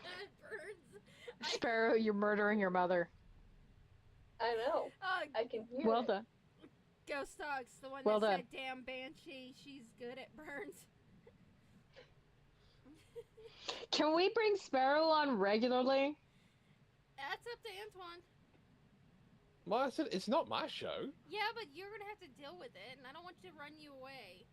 God, Burns. Sparrow, you're murdering your mother. I know. Oh, I can hear Well it. done. Ghost Dogs, the one Well that done. said damn Banshee, she's good at burns. Can we bring Sparrow on regularly? That's up to Antwon. Well, I said it's not my show. Yeah, but you're gonna have to deal with it, and I don't want to run you away.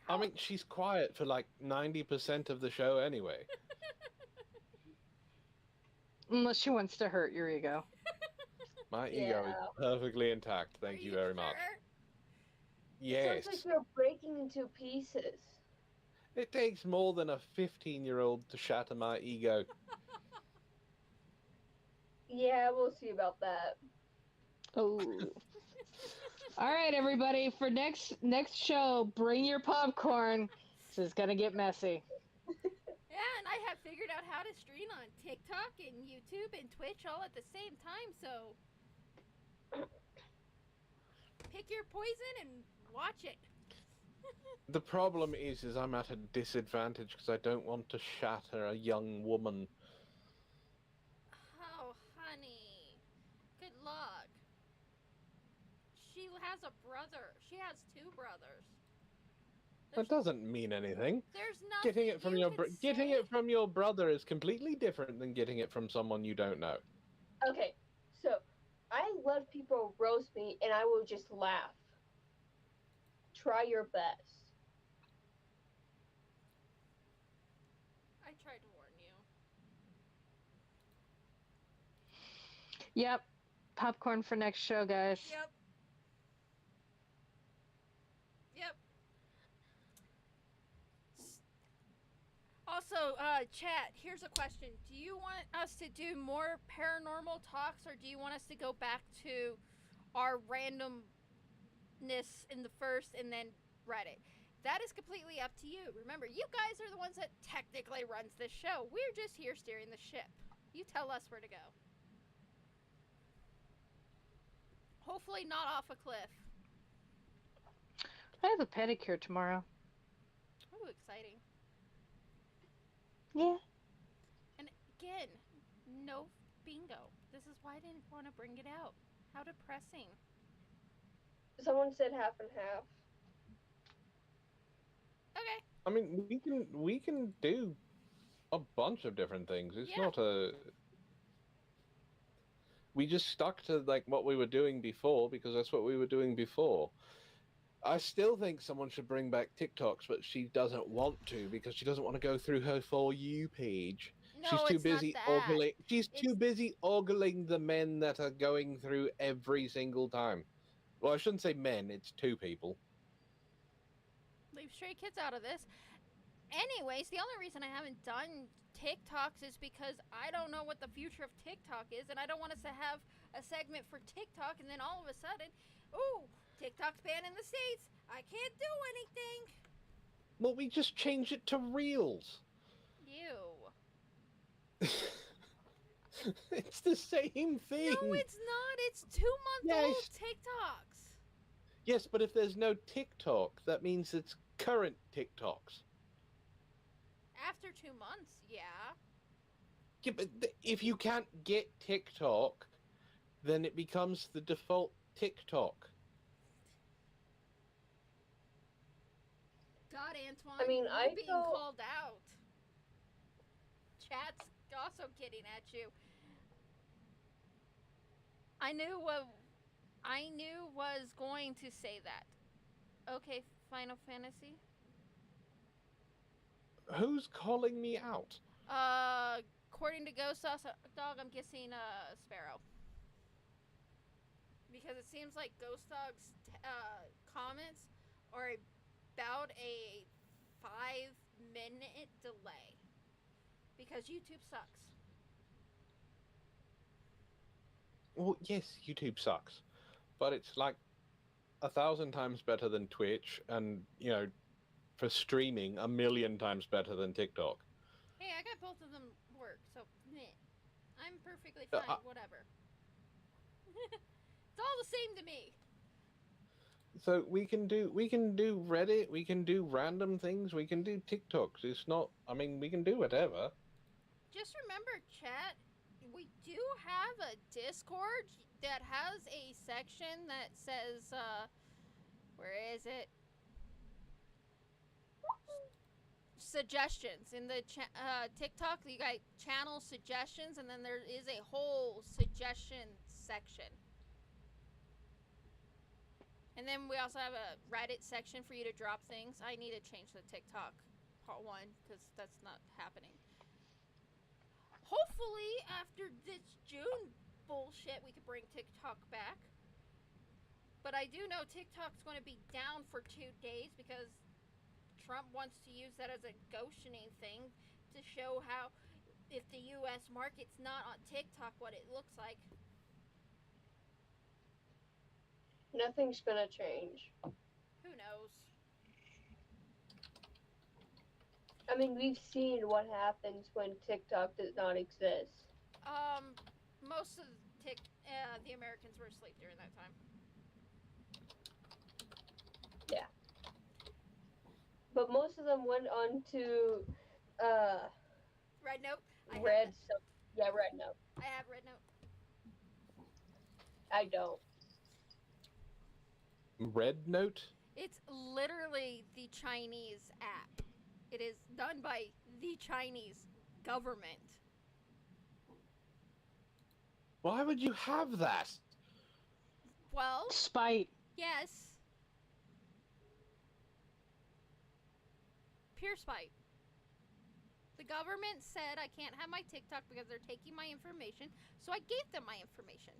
I mean, she's quiet for like 90% of the show anyway. Unless she wants to hurt your ego. My ego is Yeah. perfectly intact. Thank Are you very much. sure? Yes. Sounds like you're breaking into pieces. It takes more than a 15-year-old to shatter my ego. Yeah, we'll see about that. Oh. All right, everybody. For next show, bring your popcorn. This is gonna get messy. Yeah, and I have figured out how to stream on TikTok and YouTube and Twitch all at the same time, so pick your poison and watch it. The problem is I'm at a disadvantage because I don't want to shatter a young woman. Oh, honey. Good luck. She has a brother. She has two brothers. That doesn't mean anything. There's nothing Getting it from you can getting say. it from your brother is completely different than getting it from someone you don't know. Okay, so I let people roast me and I will just laugh. Try your best. I tried to warn you. Yep. Popcorn for next show, guys. Yep. Yep. Also, chat, here's a question. Do you want us to do more paranormal talks, or do you want us to go back to our randomness in the first and then Reddit? That is completely up to you. Remember, you guys are the ones that technically runs this show. We're just here steering the ship. You tell us where to go. Hopefully not off a cliff. I have a pedicure tomorrow. Ooh, exciting. Yeah. And again, no bingo. This is why I didn't want to bring it out. How depressing. Someone said half and half. Okay. I mean, we can do a bunch of different things. It's Yeah. not a. We just stuck to like what we were doing before because that's what we were doing before. I still think someone should bring back TikToks, but she doesn't want to because she doesn't want to go through her For You page. No, She's too it's busy not that. ogling. She's too It's- busy ogling the men that are going through every single time. Well, I shouldn't say men. It's two people. Leave stray kids out of this. Anyways, the only reason I haven't done TikToks is because I don't know what the future of TikTok is, and I don't want us to have a segment for TikTok, and then all of a sudden, ooh, TikTok's banned in the States. I can't do anything. Well, we just change it to Reels. You. It's the same thing. No, it's not. It's 2-month-old Yes. TikToks. Yes, but if there's no TikTok, that means it's current TikToks. After 2 months, yeah. Yeah, but if you can't get TikTok, then it becomes the default TikTok. God, Antwon, I mean, you're I being felt- called out. Chat's also getting at you. I knew was going to say that. Okay, Final Fantasy. Who's calling me out? According to Ghost Dog, I'm guessing Sparrow. Because it seems like Ghost Dog's comments are about a 5-minute delay. Because YouTube sucks. Well, yes, YouTube sucks, but it's like 1,000 times better than Twitch, and for streaming, 1,000,000 times better than TikTok. Hey, I got both of them work, so meh. I'm perfectly Uh, fine. Whatever. It's all the same to me. So we can do Reddit, we can do random things, we can do TikToks. It's not. I mean, we can do whatever. Just remember, chat, we do have a Discord that has a section that says, where is it? Suggestions. In the TikTok, you got channel suggestions, and then there is a whole suggestion section. And then we also have a Reddit section for you to drop things. I need to change the TikTok part 1 because that's not happening. Hopefully, after this June bullshit, we could bring TikTok back. But I do know TikTok's going to be down for 2 days because Trump wants to use that as a goshening thing to show how, if the U.S. market's not on TikTok, what it looks like. Nothing's gonna change. Who knows? I mean, we've seen what happens when TikTok does not exist. Most of the Americans were asleep during that time. Yeah. But most of them went on to Red Note. Red Note. I have Red Note. I don't. Red Note? It's literally the Chinese app. It is done by the Chinese government. Why would you have that? Well, Spite. yes. Pure spite. The government said I can't have my TikTok because they're taking my information, so I gave them my information.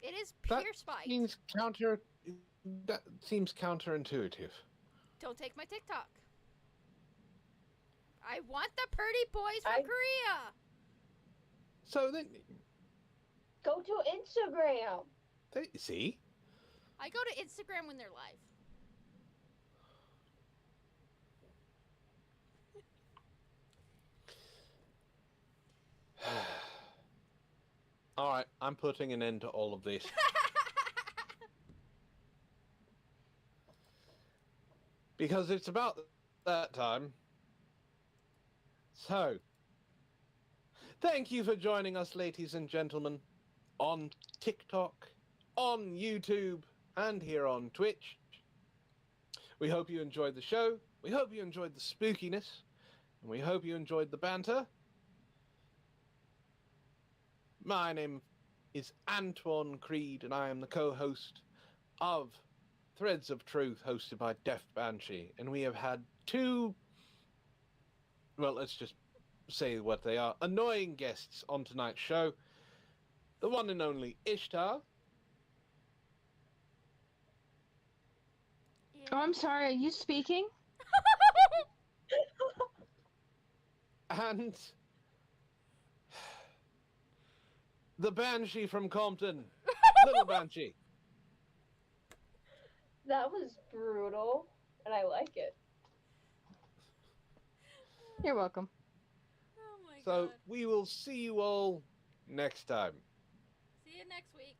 It is pure spite. That seems counterintuitive. Don't take my TikTok. I want the pretty boys from Korea. So then, go to Instagram. See? I go to Instagram when they're live. All right, I'm putting an end to all of this. Because it's about that time. So, thank you for joining us, ladies and gentlemen, on TikTok, on YouTube, and here on Twitch. We hope you enjoyed the show. We hope you enjoyed the spookiness. And we hope you enjoyed the banter. My name is Antwon Creed, and I am the co-host of Threads of Truth, hosted by Deaf Banshee. And we have had two, well, let's just say what they are, annoying guests on tonight's show. The one and only Ishtar. Yeah. Oh, I'm sorry. Are you speaking? And the Banshee from Compton. Little Banshee. That was brutal, and I like it. You're welcome. Oh my So god. we will see you all next time. See you next week.